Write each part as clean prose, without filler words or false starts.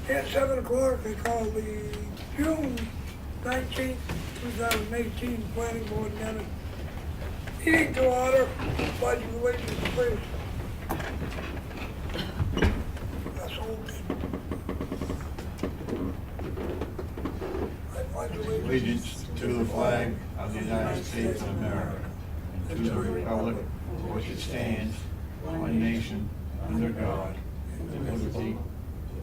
At 7 o'clock, they call the June 19th, 2018 Planning Board minute. Meeting to order, pledge of allegiance, please. That's all good. I pledge Allegiance to the flag of the United States of America and to the republic for which it stands, one nation, under God, liberty,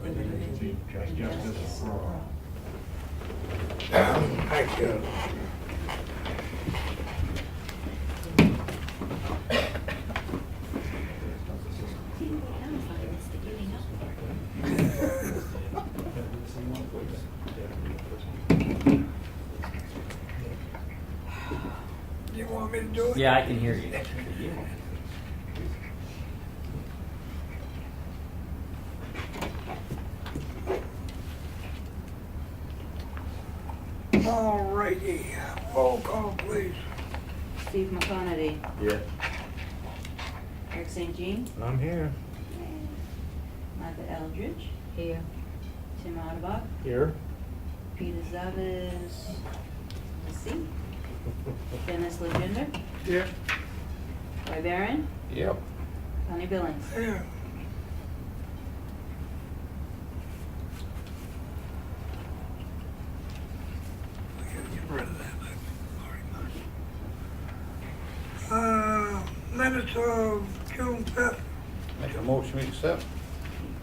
and justice for all. Thank you. Do you want me to do it? Yeah, I can hear you. All righty. Roll call, please. Steve McConaty, Yeah. Eric St. Jean, I'm here. Martha Eldridge, Here. Tim Otterbach, Here. Peter Zavas, see, Dennis Legendre, Yeah. Roy Barron, Yep. Condict Billings. Here. I gotta get rid of that. Minutes of June 5th. Make a motion to accept.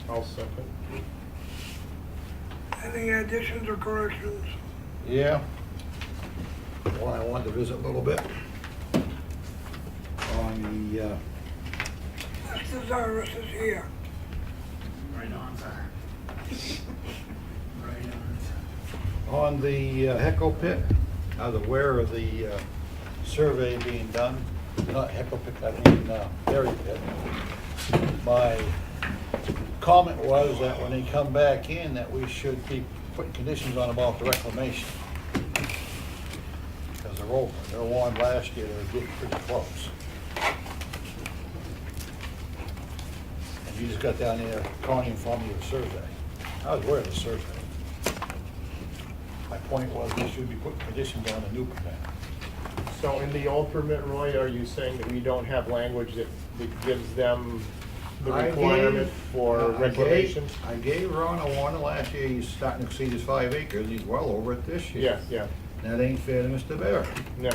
I'll second. Any additions or corrections? Yeah. One I wanted to visit a little bit on the, Mr. Zavas is here. Right on, sir. Right on, sir. on the Heckle Pit. I was aware of the survey being done, not Heckle Pit, I mean Berry Pit. My comment was that when they come back in, that we should be putting conditions on about the reclamation. Because they're over, they're warned last year, they were getting pretty close. And you just got down there, Connie informed me of the survey. I was aware of the survey. My point was we should be putting conditions on the new permit. So in the old permit, Roy, are you saying that we don't have language that gives them the I gave- requirement for reclamation? I gave Ron a warning last year, he's starting to exceed his 5 acres, he's well over it this year. Yeah, That ain't fair to Mr. Barron. no,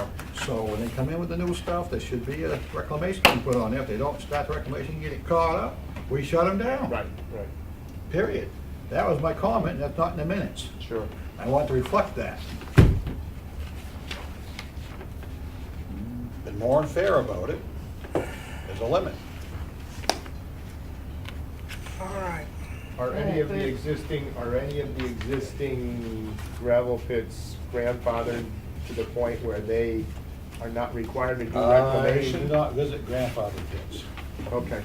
So when they come in with the new stuff, there should be a reclamation put on there. If they don't start the reclamation and get it caught up, we shut them down. right, Period. That was my comment, that's not in the minutes. sure. I want to reflect that. Been more unfair about it. There's a limit. All right. Are any of the existing gravel pits grandfathered to the point where they are not required to do I reclamation? do not visit grandfather pits. Okay.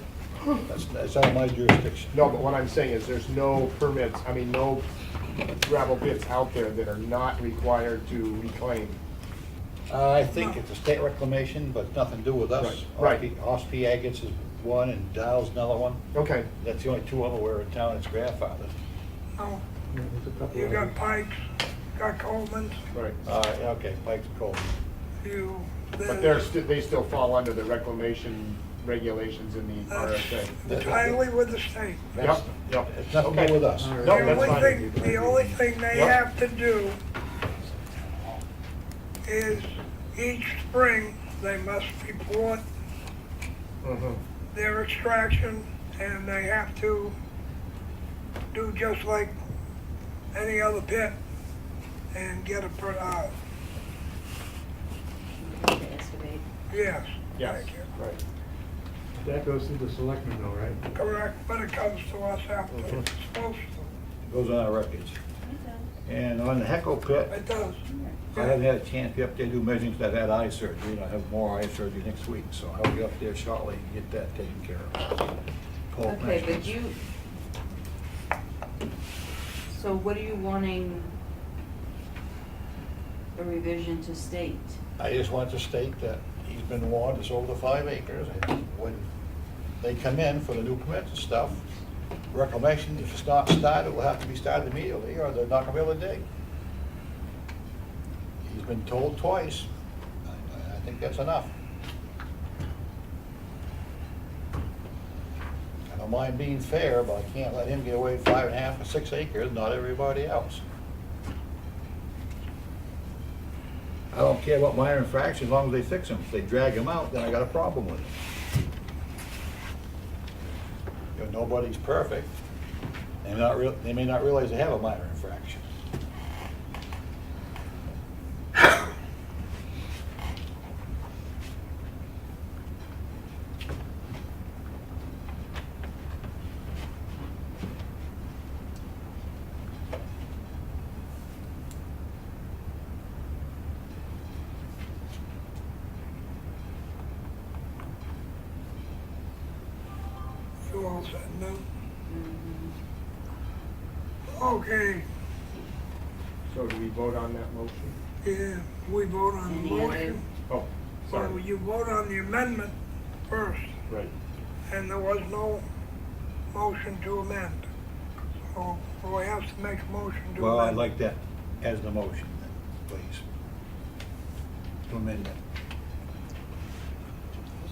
That's out of my jurisdiction. No, but what I'm saying is there's no permits, no gravel pits out there that are not required to reclaim. I think it's a state reclamation, but nothing to do with us. Right. Ossipee Agates is one and Dow's another one. Okay, That's the only two of them where in town it's grandfathered. Now, you got Pikes, got Coleman's, right. Okay, Mike's cold. you. But they still fall under the reclamation regulations in the RSA. That's entirely with the state. Yep, yep. It's nothing to Okay. do with us. No, The that's only fine. thing, the only thing they Yep. have to do is each spring, they must report Mhm. their extraction, and they have to do just like any other pit and get a, To excavate. yes. Yes, Thank you. right. That goes through the selectmen though, right? Correct, but it comes to us after Mhm. it's supposed to. It goes on our records. And on the Heckle Pit, It does. I haven't had a chance to be up there to do measurements. I've had eye surgery, and I have more eye surgery next week, so I'll be up there shortly and get that taken care of. Pole Okay, but measurements. so what are you wanting a revision to state? I just want to state that he's been warned, it's over the 5 acres, and when they come in for the new permits and stuff, reclamation, if it's not started, will have to be started immediately, or they're not gonna be able to dig. He's been told twice. I think that's enough. I don't mind being fair, but I can't let him get away with 5.5 or 6 acres, not everybody else. I don't care about minor infractions as long as they fix them. If they drag them out, then I got a problem with it. You know, nobody's perfect. They may not realize they have a minor infraction. You all said no? Mhm. Okay, So do we vote on that motion? yeah, we vote on the Any other- motion. Oh, So sorry, you vote on the amendment first, right. and there was no motion to amend. So Roy has to make a motion to amend. Well, I'd like that as the motion, then, please. To amend it.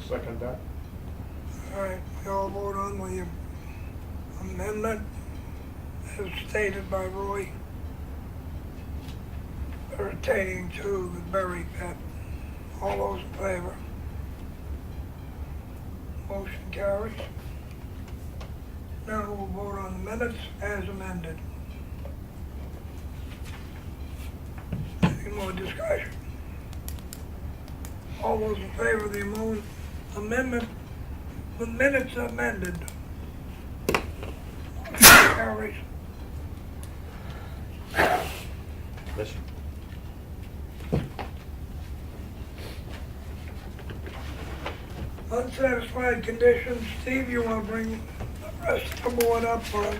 Second that? All right, we all vote on the amendment as stated by Roy pertaining to the berry pit. All those in favor? Motion carries. Now we'll vote on the minutes as amended. Any more discussion? All those in favor of the amendment, the minutes amended. Motion carries. Listen. Unsatisfied conditions. Steve, you want to bring the rest of the board up on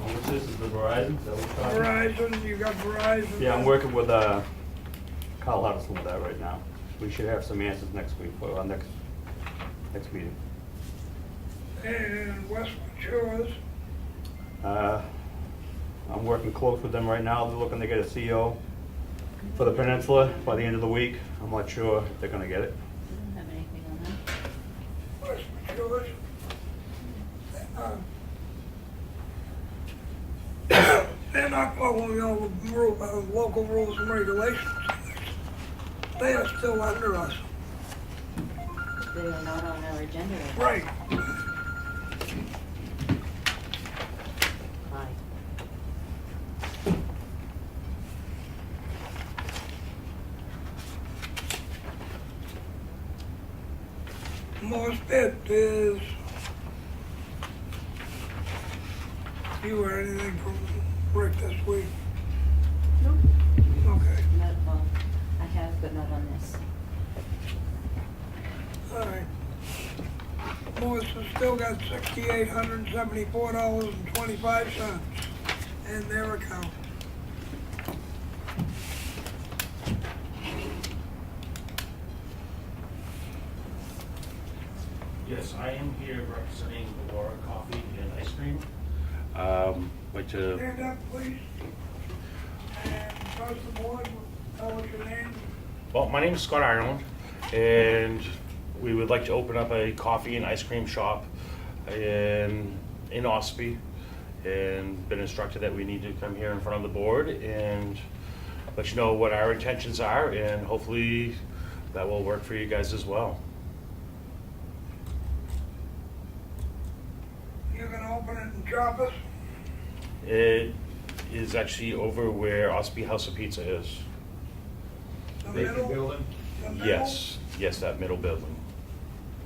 What's this, is the Verizon? Is that what we're talking about? Verizon? You got Verizon? Yeah, I'm working with Kyle Huddleston with that right now. We should have some answers next week for our next meeting. And Westwood Shores. I'm working close with them right now. They're looking to get a CO for the peninsula by the end of the week. I'm not sure if they're gonna get it. I don't have anything on that. Westwood Shores. They're not following all the local rules and regulations. They are still under us. They are not on our agenda. Right. Hi. Morse Pit is, you heard anything from Rick this week? Nope. Okay, Not, well, I have, but not on this. all right. Morse has still got $6,874.25 in their account. Yes, I am here representing the Laura Coffee and Ice Cream. Like to, Stand up, please. And first the board, tell us your name. well, my name is Scott Ireland, and we would like to open up a coffee and ice cream shop in Ossipee, and been instructed that we need to come here in front of the board and let you know what our intentions are, and hopefully that will work for you guys as well. You're gonna open it in Jobbers? It is actually over where Ossipee House of Pizza is. The Vacant middle? building? The middle? Yes, that middle building.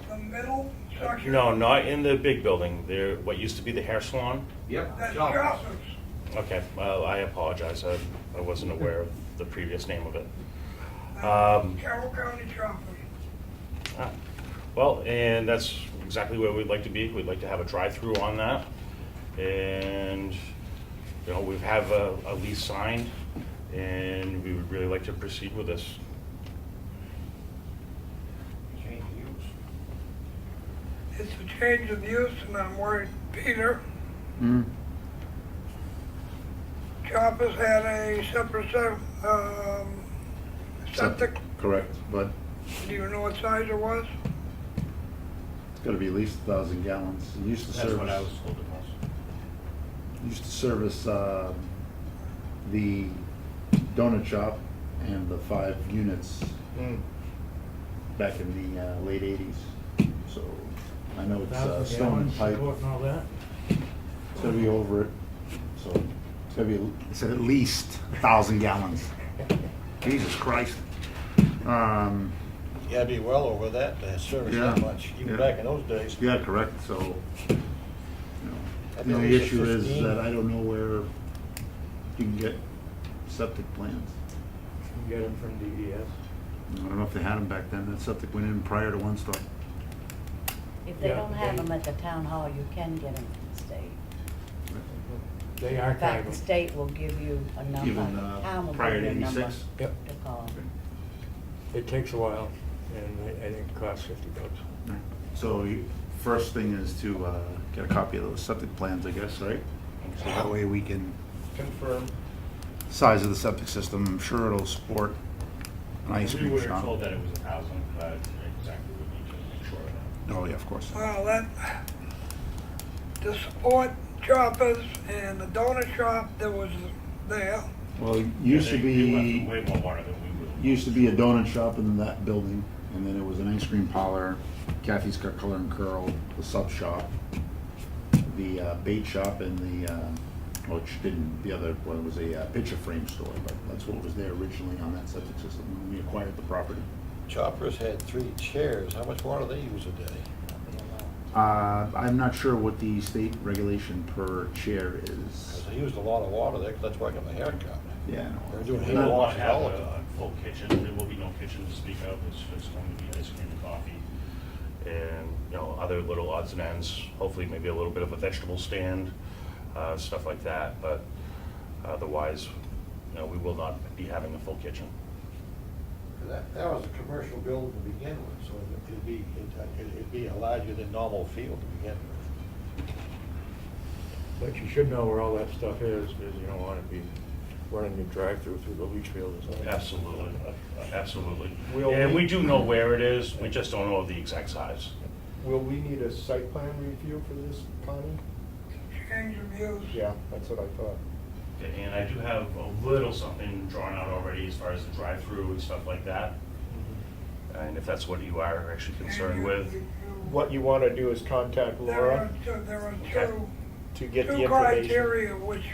The middle section? No, not in the big building. There, what used to be the hair salon. Yep. That's Jobbers. Jobbers. Okay, well, I apologize. I wasn't aware of the previous name of it. Carroll County Jobbers. Ah, well, and that's exactly where we'd like to be. We'd like to have a drive-through on that, and you know, we have a lease signed, and we would really like to proceed with this. Change use. it's a change of use, and I'm worried, Peter, Mm. Choppers had a separate, septic. Correct, but Do you know what size it was? it's gotta be at least 1,000 gallons. It used to That's what I was service, told it was. used to service, the donut shop and the 5 units Mm. back in the late 80s. So I know it's 1,000 stone gallons, pipe, support and all that? it's gonna be over it. So it's gonna be, it said at least 1,000 gallons. Jesus Christ. You gotta be well over that to service that Yeah, much, even yeah. back in those days. Yeah, correct, so, you I know, think the it's issue is 15. that I don't know where you can get septic plans. You get them from DES? I don't know if they had them back then, that septic went in prior to One Stop. If they Yeah, don't have they- them at the town hall, you can get them from the state. They In archive fact, them. the state will give you a number, Even the town will prior give to you a number 86? Yep. to call. It takes a while, and I think it costs $50. So first thing is to get a copy of those septic plans, I guess, right? So that way we can, Confirm. size of the septic system, I'm sure it'll support an ice We cream were shop. told that it was 1,000, but exactly we need to make sure of that. Oh, yeah, of course. Well, that, to support Choppers and the donut shop that was there, Well, it used to Yeah, they went be, through way more water than we would. used to be a donut shop in that building, and then it was an ice cream parlor, Kathy's Cut Color and Curl, the sub shop, the bait shop, and the, which didn't, the other one was a picture frame store, but that's what was there originally on that septic system when we acquired the property. Choppers had 3 chairs, how much water they use a day? I'm not sure what the state regulation per chair is. Because they used a lot of water there, 'cause that's where I got my hair cut. Yeah, They were no. doing We hand will not washes have all the time. a full kitchen, there will be no kitchen to speak of, it's going to be ice cream and coffee. And, you know, other little odds and ends, hopefully maybe a little bit of a vegetable stand, stuff like that, but otherwise, you know, we will not be having a full kitchen. That was a commercial building to begin with, so it'd be a larger than normal field to begin with. But you should know where all that stuff is, because you don't want to be running your drive-through through the leach field or something. Absolutely, absolutely. Will And we- we do know where it is, we just don't know the exact size. Will we need a site plan review for this, Connie? change of use. Yeah, that's what I thought. And I do have a little something drawn out already as far as the drive-through and stuff like that. And if that's what you are actually concerned with. What you want to do is contact Laura There are Okay. to get the two information. criteria which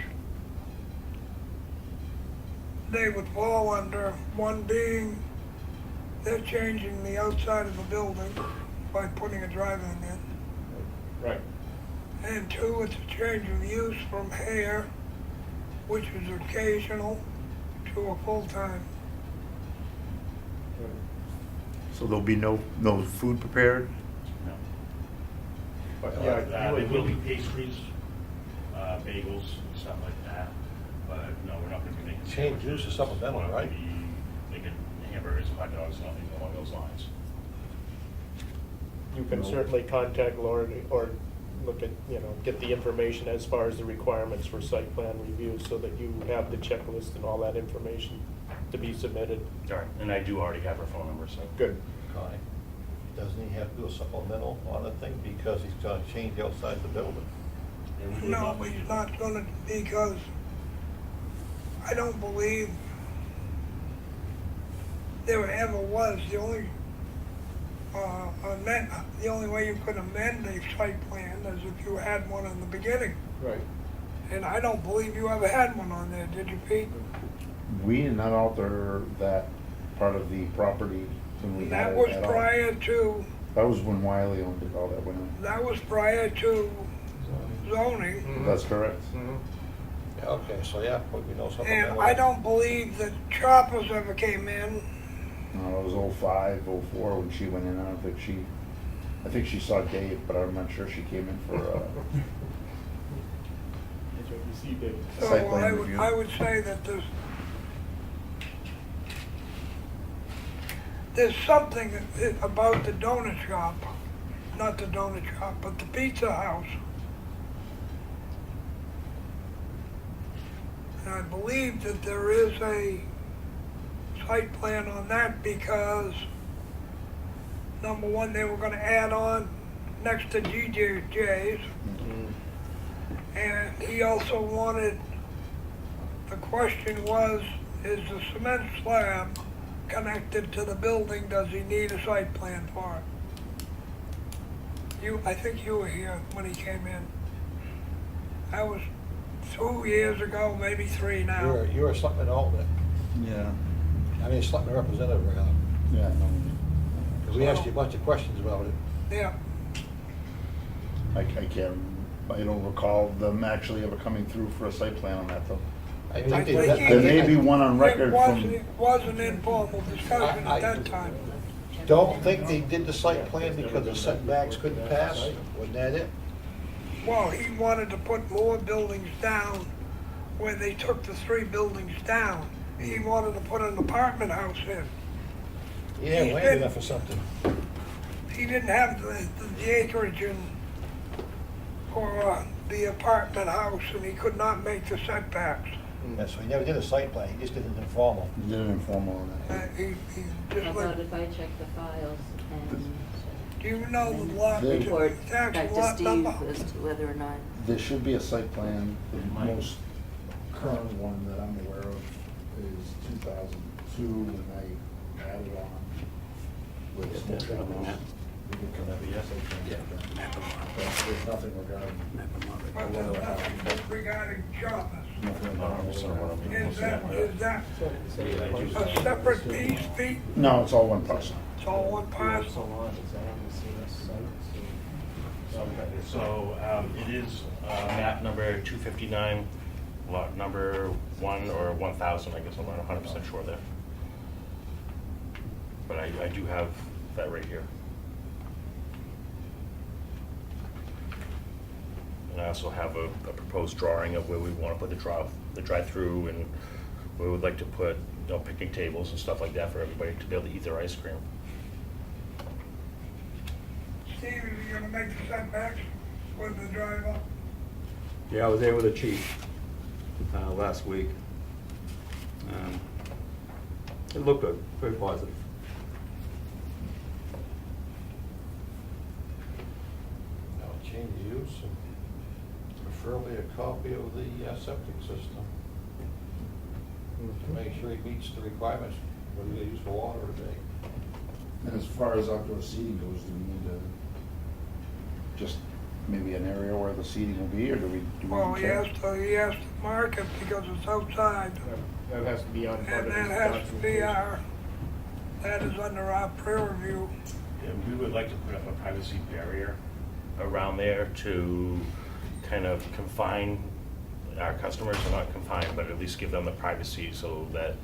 they would fall under. One being they're changing the outside of the building by putting a drive-in in. Right. And 2, it's a change of use from hair, which is occasional, to a full-time. So there'll be no food prepared? No. But There yeah, will be pastries, bagels, stuff like that, but no, we're not gonna be making. Change use is supplemental, We're not right? gonna be making hamburgers, hot dogs, nothing along those lines. you can certainly contact Laura or look at, get the information as far as the requirements for site plan review so that you have the checklist and all that information to be submitted. All right, and I do already have her phone number, so. Good. Connie, doesn't he have to do a supplemental on the thing because he's gonna change the outside of the building? No, he's not gonna, because I don't believe there ever was. The only way you could amend a site plan is if you had one in the beginning. Right. And I don't believe you ever had one on there, did you, Pete? We did not alter that part of the property when we had That it was at all. prior to, That was when Wiley owned it, all that went in. that was prior to zoning. That's correct. Yeah, okay, so yeah, but we know And supplemental. I don't believe that Choppers ever came in. No, it was 05, 04 when she went in. I think she saw Dave, but I'm not sure she came in for, That's what you see, Dave. So Site plan I review. would say that there's something about the donut shop not the donut shop, but the pizza house. And I believe that there is a site plan on that because, number one, they were gonna add on next to GJ's. And he also wanted, the question was, is the cement slab connected to the building? Does he need a site plan for it? I think you were here when he came in. That was 2 years ago, maybe 3 now. You're a Selectman alternate. Yeah. I mean, Selectman representative, rather. Yeah, no, Because we asked you a bunch of questions about it. Yeah, I can't, I don't recall them actually ever coming through for a site plan on that, though. I think they- he- that- There may be one on record it from, was an informal discussion I- at that time. Don't think they did the site plan because the setbacks couldn't pass? Wasn't that it? Well, he wanted to put more buildings down where they took the 3 buildings down. He wanted to put an apartment house in. Yeah, He land did. enough for something. He didn't have the acreage for the apartment house, and he could not make the setbacks. Yeah, so he never did a site plan, he just did an informal. did an informal on that. He How just about like, if I check the files and do you know the lot, They- the report tax back to lot Steve number? as to whether or not, There should be a site plan, the most current one that I'm aware of is 2002, when I added on with a small town. We can come up with a site plan. But there's nothing But there's nothing regarding Jarvis. regarding. Is that a separate piece, Pete? No, it's all one parcel. It's all one parcel? So, it is map number 259, lot number 1 or 1000, I guess I'm not 100% sure there. But I do have that right here. And I also have a proposed drawing of where we want to put the drive-through and where we would like to put, you know, picnic tables and stuff like that for everybody to be able to eat their ice cream. Steve, are you gonna make the setbacks with the driver? Yeah, I was there with the chief last week. It looked good, very positive. I'll change the use and preferably a copy of the septic system to make sure it meets the requirements, whether they use for water or day. And as far as outdoor seating goes, do we need to, just maybe an area where the seating will be, or do we Well, he has check? to mark it because it's outside. That has to be on part And of that his has to be documentation. that is under our peer review. And we would like to put up a privacy barrier around there to kind of confine our customers, or not confine, but at least give them the privacy so that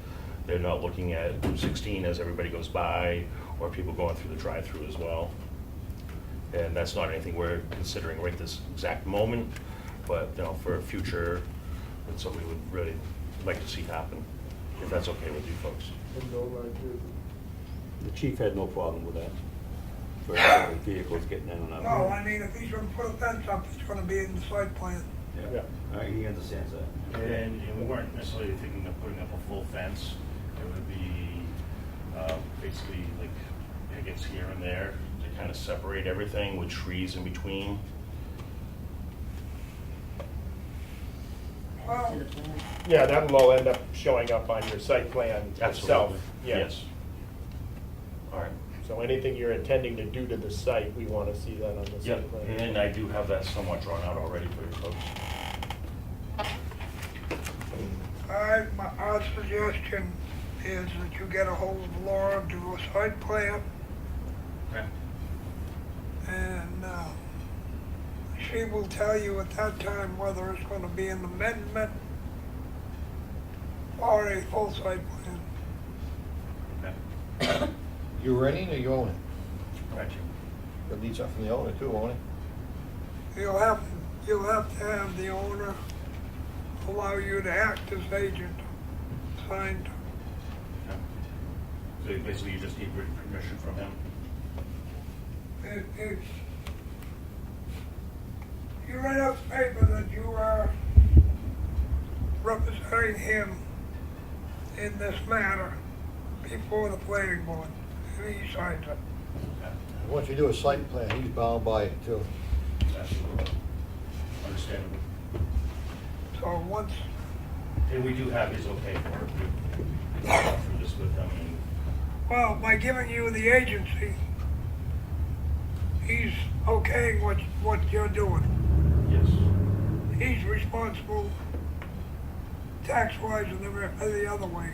they're not looking at Route 16 as everybody goes by, or people going through the drive-through as well. And that's not anything we're considering right this exact moment, but, you know, for future, it's something we would really like to see happen, if that's okay with you folks. The chief had no problem with that. For vehicles getting in and out. No, I mean, if he's gonna put a fence up, it's gonna be in the site plan. Yeah. He understands that. And we weren't necessarily thinking of putting up a full fence. It would be basically like pickets here and there to kind of separate everything with trees in between. Well, to the plan. Yeah, that'll all end up showing up on your site plan itself. Absolutely. Yeah. Yes. All right. So anything you're intending to do to the site, we want to see that on the Yep, site plan. and I do have that somewhat drawn out already for you folks. our suggestion is that you get a hold of Laura, do a site plan, Okay. and she will tell you at that time whether it's gonna be an amendment or a full site plan. Okay. You renting or you own it? Gotcha. You'll need something from the owner too, won't it? You'll have to have the owner allow you to act as agent, signed. Okay. So basically you just need written permission from him? right out the paper that you are representing him in this matter before the planning board, and he signs it. Once you do a site plan, he's bound by it too. Absolutely. Understandable. So once, And we do have his okay for it. We talked through this with them and well, by giving you the agency, he's okaying what you're doing. yes. He's responsible tax-wise and the other way.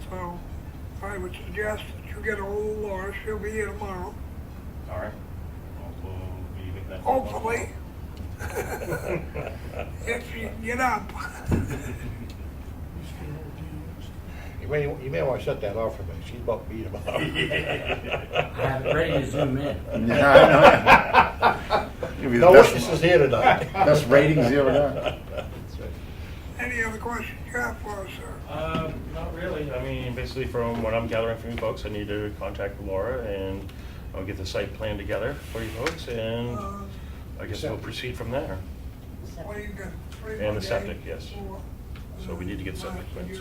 So I would suggest that you get a hold of Laura. She'll be here tomorrow. All right. We'll be making that. Hopefully. If you get up. You may want to shut that off for me. She's about to beat him up. I have it ready to zoom in. Yeah, I know. It'll be the No best- witnesses here tonight. Best ratings you ever got. Any other questions you have for us, sir? Not really. I mean, basically from what I'm gathering from you folks, I need to contact Laura and I'll get the site plan together for you folks and I guess we'll proceed from there. What do you got? 3 And the more septic, days, yes. 4, So we need to get septic plans.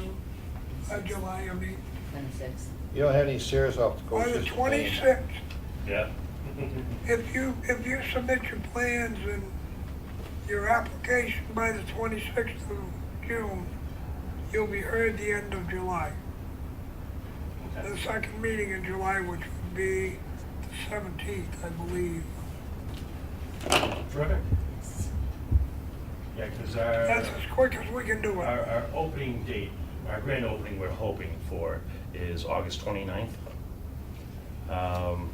July, I mean, 26. You don't have any serious off the by coast. the 26th, Yeah. if you submit your plans and your application by the 26th of June, you'll be heard the end of July. The Okay. second meeting in July, which would be the 17th, I believe. Terrific. Yeah, because That's as quick as we can do it. our opening date, our grand opening we're hoping for is August 29th.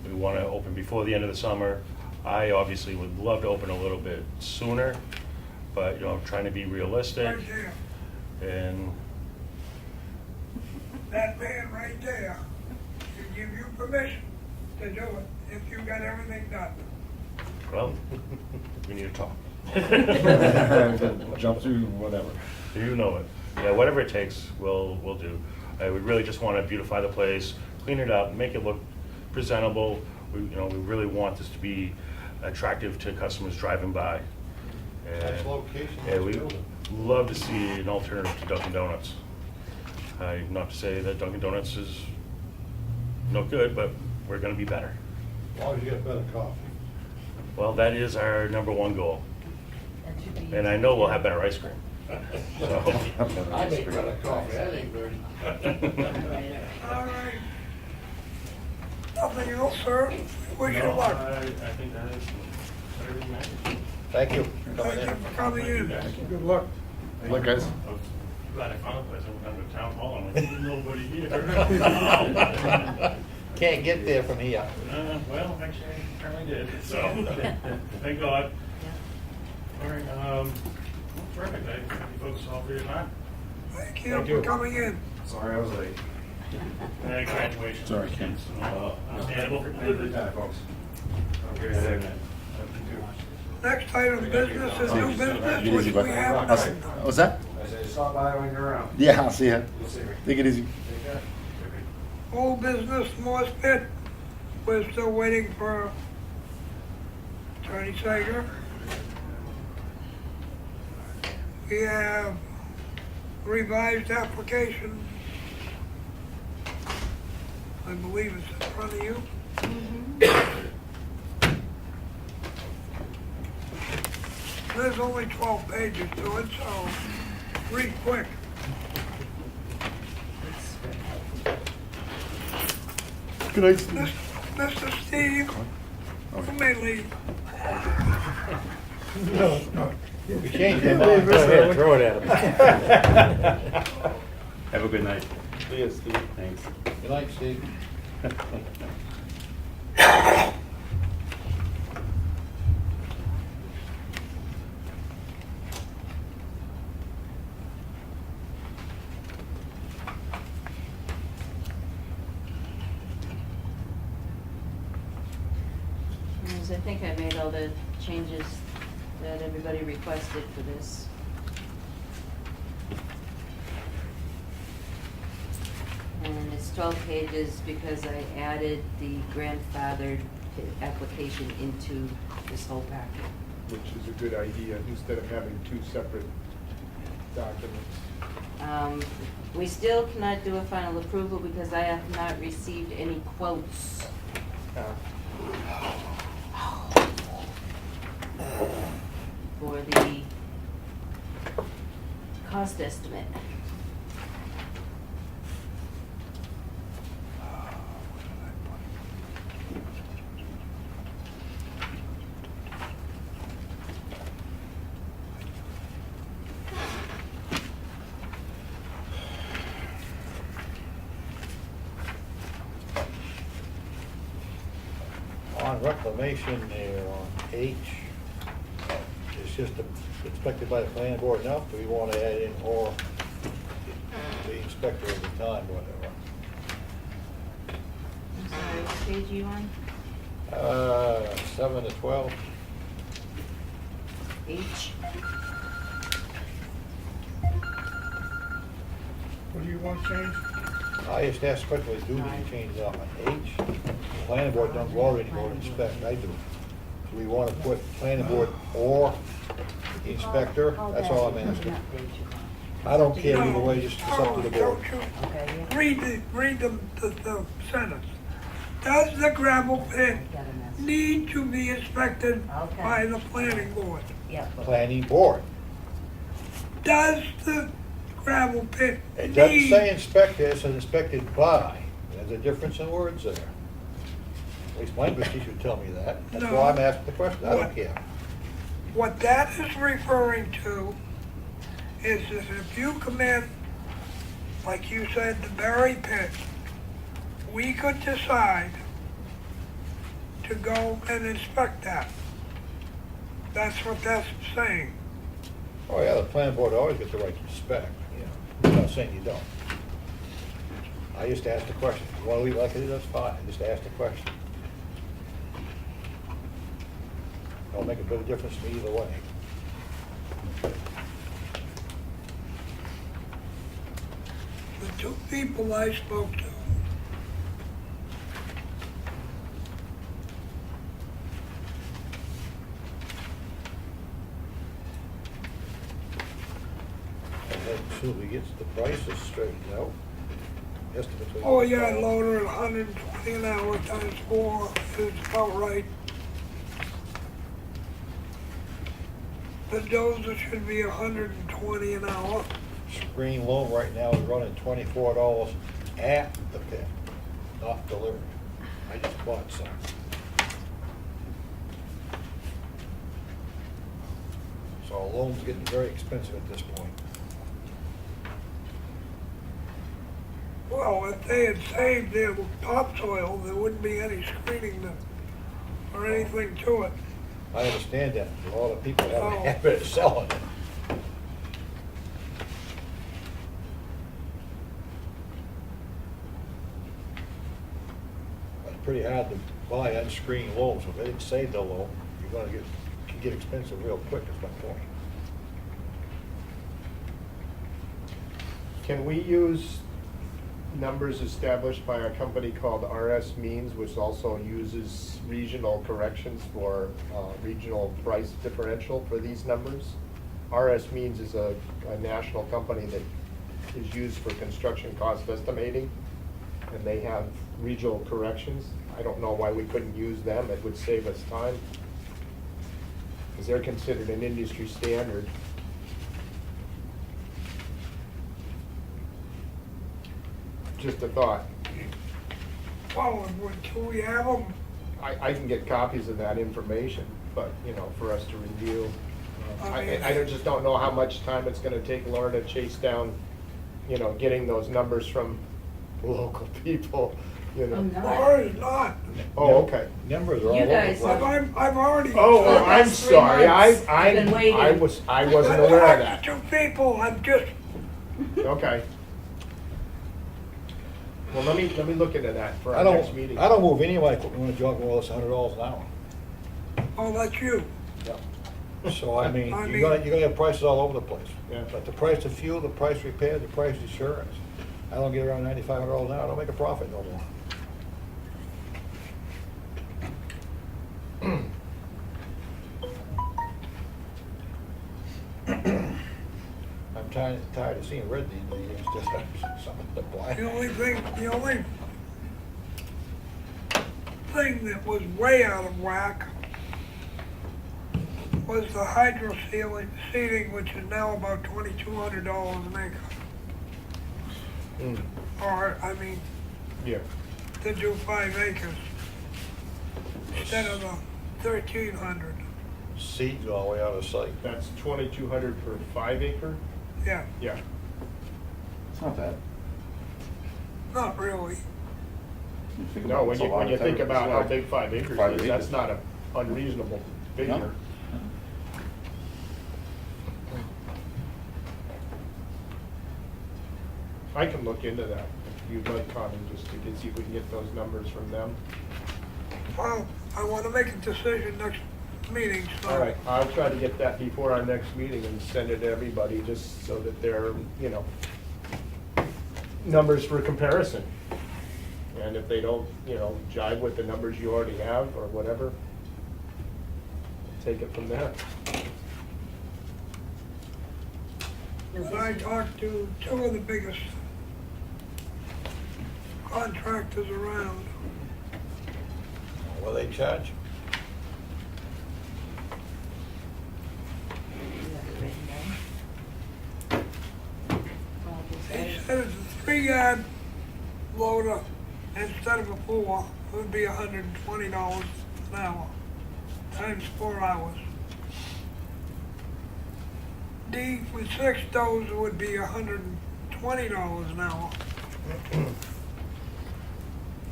We want to open before the end of the summer. I obviously would love to open a little bit sooner, but, you know, I'm trying to be realistic Right there. and, That man right there should give you permission to do it if you got everything done. well, we need to talk. Jump through whatever. You know it. Yeah, whatever it takes, we'll do. I would really just want to beautify the place, clean it up, make it look presentable. We really want this to be attractive to customers driving by. Nice location, Yeah, nice we building. love to see an alternative to Dunkin' Donuts. Not to say that Dunkin' Donuts is no good, but we're going to be better. As long as you get better coffee. Well, that is our #1 goal. That should be. And I know we'll have better ice cream. So. I make better coffee, that ain't good. All right. Nothing else, sir? Wish you No, luck. I think that is everything I need. Thank you for coming Thank you in. for coming in. Good luck. Look, guys. I was glad I found a place. I went down to town hall and like, nobody here. Can't get there from here. Well, actually, I apparently did, so, thank God. All right, terrific. Thank you folks all for your time. Thank you Thank for you. coming in. Sorry I was late. Congratulations. Sorry, Ken. Understandable. folks. Next item of business is new business, Easy, which we bud. have I'll see- none. What's that? I said, stop by when you're around. Yeah, I'll see ya. You'll see me. Take it easy. Take care. Old business, Morse Pit. We're still waiting for Attorney Sager. We have revised application. I believe it's in front of you. There's only 12 pages to it, so read quick. Good night, Steve. Mr. Steve, you may leave. We changed it. Go ahead, throw it at him. Have a good night. See you, Steve. Thanks. Good night, Steve. Yes, I think I made all the changes that everybody requested for this. And it's 12 pages because I added the grandfathered application into this whole packet. Which is a good idea, instead of having two separate documents. We still cannot do a final approval because I have not received any quotes for the cost estimate. On reclamation there on H, it's just inspected by the planning board enough, do we want to add in or the inspector at the time, whatever? I'm sorry, what page are you on? 7 to 12. H? What do you want changed? I just asked quickly, do we change that on H? Planning board don't go anymore to inspect, I do. Do we want to put planning board or inspector? That's all I'm asking. I don't care either way, just it's up to the board. Don't you read the sentence. Does the gravel pit need to be inspected by the planning board? Planning board. Does the gravel pit It doesn't need? say inspected, it says inspected by. There's a difference in words there. At least my English teacher would tell me that. That's No. why I'm asking the question, I don't What? care. What that is referring to is that if you come in, like you said, the Berry Pit, we could decide to go and inspect that. That's what that's saying. Oh yeah, the planning board always gets the right to inspect, I'm not saying you don't. I just asked the question, if you want to leave it like it is, that's fine, I just asked the question. It'll make a bit of difference to me either way. The two people I spoke to, And then soon we get the prices straightened out. Estimates. oh yeah, loader at 120 an hour times 4 is about right. The dozer should be 120 an hour. Screen loan right now is running $24 at the pit, not delivered. I just bought some. So a loan's getting very expensive at this point. Well, if they had saved their topsoil, there wouldn't be any screening or anything to it. I understand that, a lot of people have a Oh. habit of selling it. It's pretty hard to buy unscreened loans, so if they didn't save the loan, you're gonna can get expensive real quick, is my point. Can we use numbers established by a company called RS Means, which also uses regional corrections for regional price differential for these numbers? RS Means is a national company that is used for construction cost estimating, and they have regional corrections. I don't know why we couldn't use them, it would save us time, because they're considered an industry standard. Just a thought. Well, until we have them, I can get copies of that information, but, you know, for us to review. I just don't know how much time it's gonna take Laura to chase down, you know, getting those numbers from local people, you know. or it's not. Oh, okay. Numbers are all You over the guys place. I've already. Oh, I'm That's 3 sorry, months. You've been waiting. I wasn't aware of that. Two people, I'm just, Okay. Well, let me look into that for I our next meeting. don't move any of my equipment when a jog well, it's $100 an hour. oh, that's you. So, I mean, I you're mean- gonna have prices all over the place. Yeah. But the price of fuel, the price of repair, the price of insurance, I don't get around $9,500 an hour, I don't make a profit no more. tired of seeing red these days, it's just something to black. The only thing that was way out of whack was the hydro seeding, which is now about $2,200 an acre. Or, I mean, Yeah. to do 5 acres instead of the 1,300. Seeds all the way out of sight. That's 2,200 per 5 acre? Yeah, Yeah. It's not bad. not really. You think No, about it, when it's a you, lot when of you think time. about It's how like big 5 acres 5 is, that's acres. not an unreasonable figure. No. I can look into that if you'd like, Connie, just to see if we can get those numbers from them. Well, I want to make a decision next meeting, so. All right, I'll try to get that before our next meeting and send it to everybody, just so that they're, you know, numbers for comparison. And if they don't, you know, jive with the numbers you already have or whatever, take it from there. And I talked to 2 of the biggest contractors around. What do they charge? You have it written down? Well, He it's- said it's a 3-yard loader instead of a 4, it would be $120 an hour, times 4 hours. D with 6 dozer would be $120 an hour.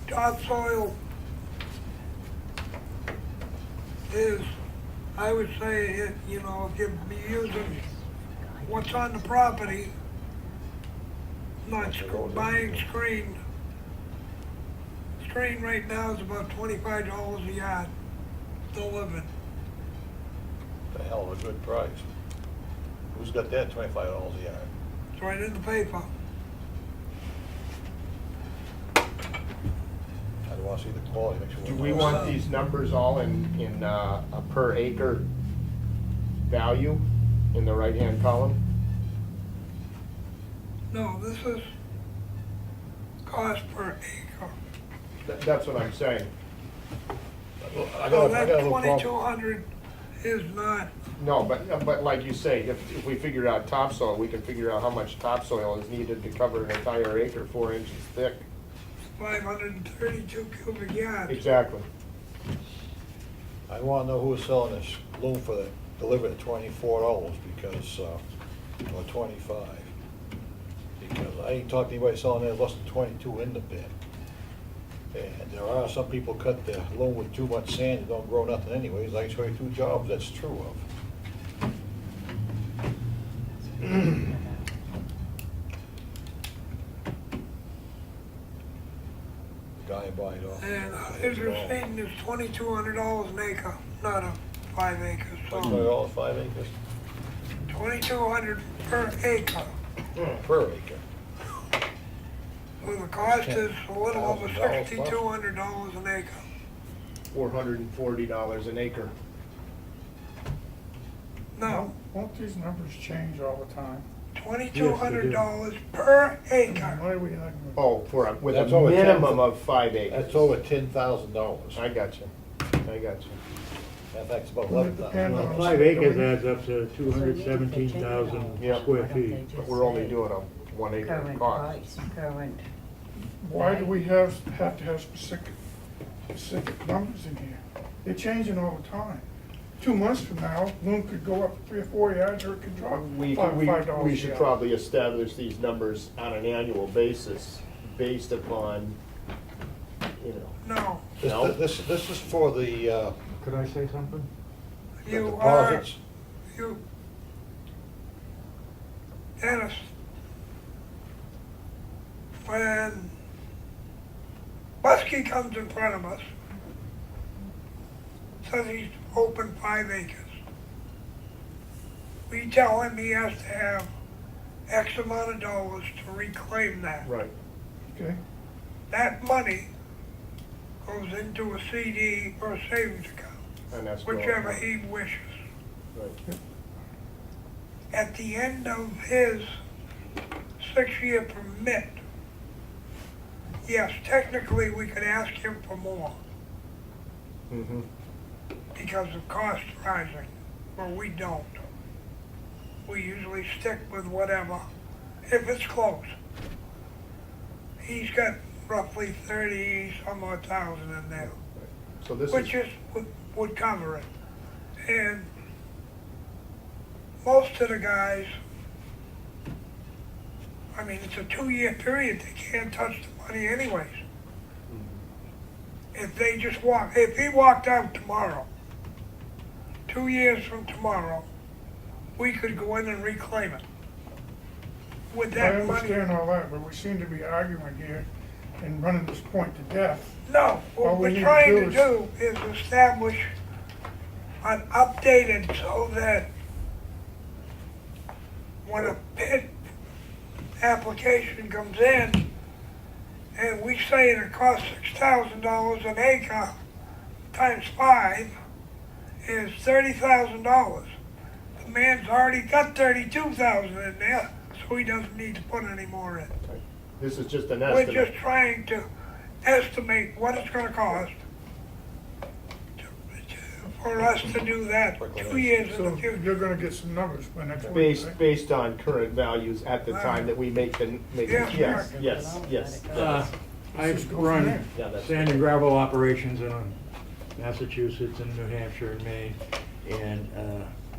Topsoil is, I would say, it, you know, if you're using what's on the property, not buying screen. Screen right now is about $25 a yard, delivered. The hell of a good price. Who's got that, $25 a yard? It's right in the paper. I don't wanna see the quality, make sure. Do we want these numbers all in a per acre value in the right-hand column? No, this is cost per acre. That's what I'm saying. I So got that a little problem. 2,200 is not, No, but like you say, if we figure out topsoil, we can figure out how much topsoil is needed to cover an entire acre 4 inches thick. 532 cubic yards. Exactly. I wanna know who's selling this loom for the, delivered at $24 because, or 25. Because I ain't talked to anybody selling that less than 22 in the bin. And there are some people cut the loom with too much sand, it don't grow nothing anyways. I can show you 2 jobs that's true of. The guy bought it off. And interesting, is $2,200 an acre, not a 5 acres, so $25 5 acres 2,200 per acre. per acre. Well, the cost is a little over $1,000 plus. $6,200 an acre. $440 an acre. No, Won't these numbers change all the time? $2,200 per Why acre. are we arguing? Oh, with a That's over 10. minimum of 5 acres. That's over $10,000. I got you. I got you. In fact, it's about Wouldn't it depend $11,000. on- 5 acres adds up to 217,000 Yeah. square feet. But we're only doing a 1 acre Current cost. price, current. Why do we have to have specific numbers in here? They're changing all the time. 2 months from now, loom could go up 3 or 4 yards, or it could drop We $5 a should yard. probably establish these numbers on an annual basis based upon, you know. No, No. This is for the Could I say something? you are, deposits. Dennis, when Buskey comes in front of us, says he's open 5 acres. We tell him he has to have X amount of dollars to reclaim that. Right. Okay, That money goes into a CD or a savings account, And that's whichever he wishes. Right. at the end of his 6-year permit, yes, technically we could ask him for more Mhm. because of cost rising, but we don't. We usually stick with whatever, if it's close. He's got roughly 30 some odd thousand in there, So this which is, would cover it. And most of the guys, I mean, it's a 2-year period, they can't touch the money anyways. If they just if he walked out tomorrow, 2 years from tomorrow, we could go in and reclaim it. With I that money. understand all that, but we seem to be arguing here and running this point to death. No, All what we need we're to trying do to is- do is establish an updated so that when a pit application comes in and we say it costs $6,000 an acre times 5 is $30,000. The man's already got 32,000 in there, so he doesn't need to put any more in. this is just an We're estimate. just trying to estimate what it's gonna cost for us to do that 2 years in So the future. you're gonna get some numbers by next week, right? Based on current values at the time that we make the, Yes, yes, right. yes. I Just go from run there. Yeah, that's- sand and gravel operations in Massachusetts and New Hampshire and Maine. And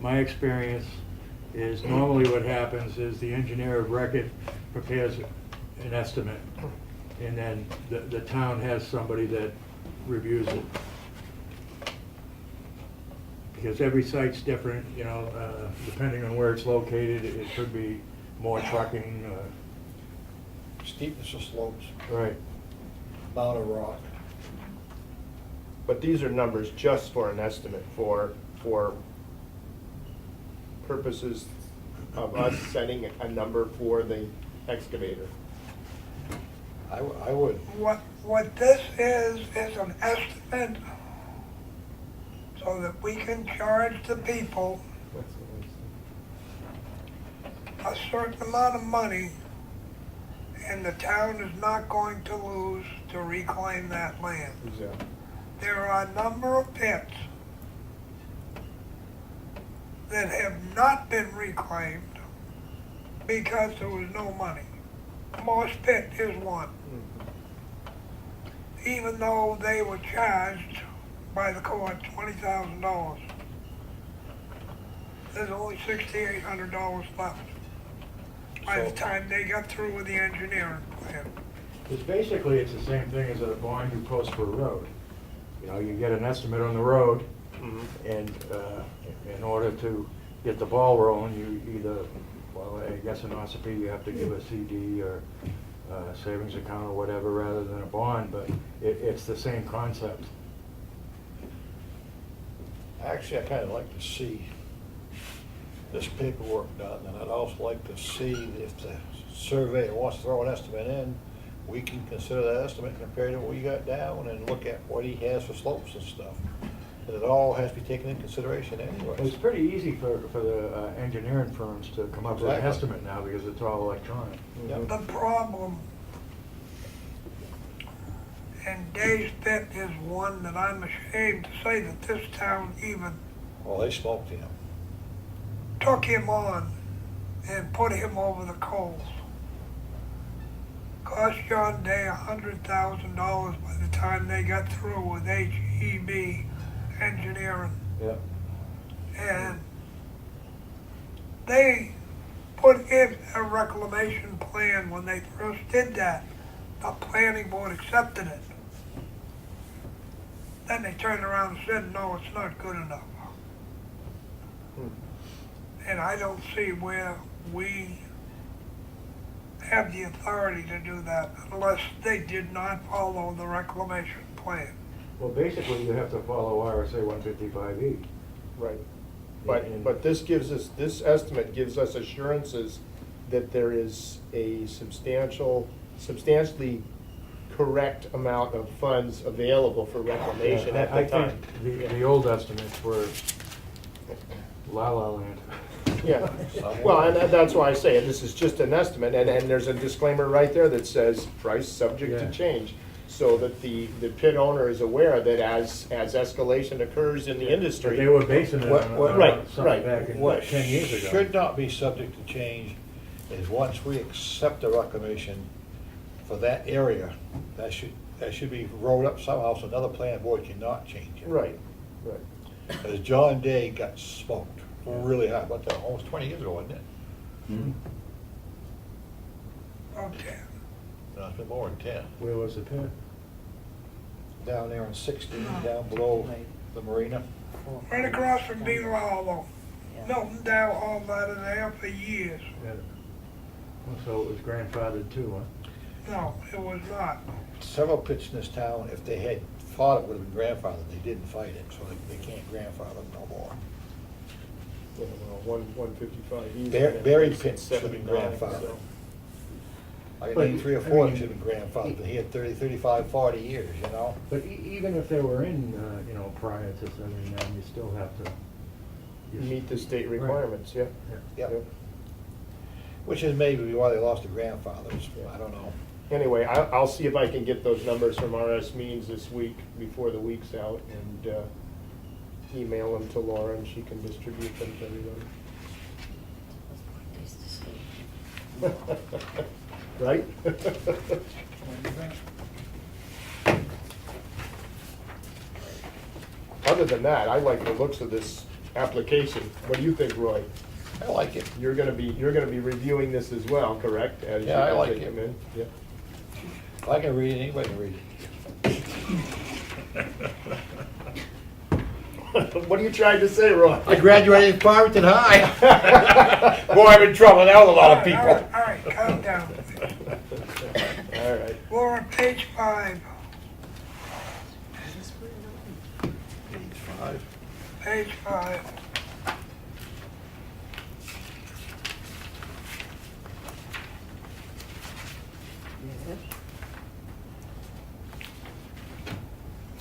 my experience is normally what happens is the engineer of record prepares an estimate. And then the town has somebody that reviews it. Because every site's different, you know, depending on where it's located, it could be more trucking. Steepness of slopes, Right. amount of rock. But these are numbers just for an estimate for purposes of us setting a number for the excavator. I would, What this is an estimate so that we can charge the people a certain amount of money and the town is not going to lose to reclaim that land. Exactly. There are a number of pits that have not been reclaimed because there was no money. Morse Pit is one. Even though they were charged by the court $20,000. There's only $6,800 left by the time they got through with the engineering plan. It's basically, it's the same thing as a bond you post for a road. You know, you get an estimate on the road, and in order to get the ball rolling, you either, well, I guess in Ossipee, you have to give a CD or savings account or whatever rather than a bond, but it's the same concept. actually, I kind of like to see this paperwork done, and I'd also like to see if the surveyor wants to throw an estimate in, we can consider that estimate compared to what we got down and look at what he has for slopes and stuff. And it all has to be taken into consideration It's anyway. pretty easy for the engineering firms to come up with an Exactly. estimate now because it's all electronic. Yep. The problem, and Dave's Pit is one that I'm ashamed to say that this town even Well, they smoked him. took him on and put him over the coals. Cost John Day $100,000 by the time they got through with HEB engineering. Yeah. And they put in a reclamation plan when they first did that. The planning board accepted it. Then they turned around and said, no, it's not good enough. And I don't see where we have the authority to do that unless they did not follow the reclamation plan. Well, basically, you have to follow RSA 155E. Right. And- But this gives us, this estimate gives us assurances that there is a substantially correct amount of funds available for reclamation at I the time. think the old estimates were la la land. Yeah, well, and that's why I say it, this is just an estimate, and there's a disclaimer right there that says price subject to Yeah. change. So that the pit owner is aware that as escalation occurs in the But industry. they were basing it on Right, something right. back in What 10 years ago. should not be subject to change is once we accept a reclamation for that area, that should be wrote up somehow so another planning board cannot change it. Right, right. Because John Day got smoked really hard, what, almost 20 years ago, wasn't it? Mhm. Okay. No, it's been more than 10. Where was the pit? Down there in 16, down below the marina. Right across from Beaver Hollow. Yeah. Milton Dow hauled out of there for years. Yeah. Well, so it was grandfathered too, huh? No, it was not. Several pits in this town, if they had fought it, would have been grandfathered. They didn't fight it, so they can't grandfather no more. Yeah, well, 155 easy. Buried pits should have been 79, grandfathered. so. I can But, name 3 or I 4 mean, that should have been grandfathered, but he had 30, 35, 40 years, you know? But even if they were in, prior to 79, you still have to. Meet the state Right. requirements, yeah. Yep. Which is maybe why they lost their grandfathers, I don't know. Anyway, I'll see if I can get those numbers from RS Means this week, before the week's out, and email them to Laura, and she can distribute them to everybody. Right? Other than that, I like the looks of this application. What do you think, Roy? I like it. You're gonna be reviewing this as well, correct? As Yeah, I as like they it. come in? Yeah. If I can read it, anybody can read it. What are you trying to say, Roy? I graduated from Farmington High. Boy, I'm in trouble now with a lot of people. All right, calm down. All right. We're on page 5. Page 5. Page 5.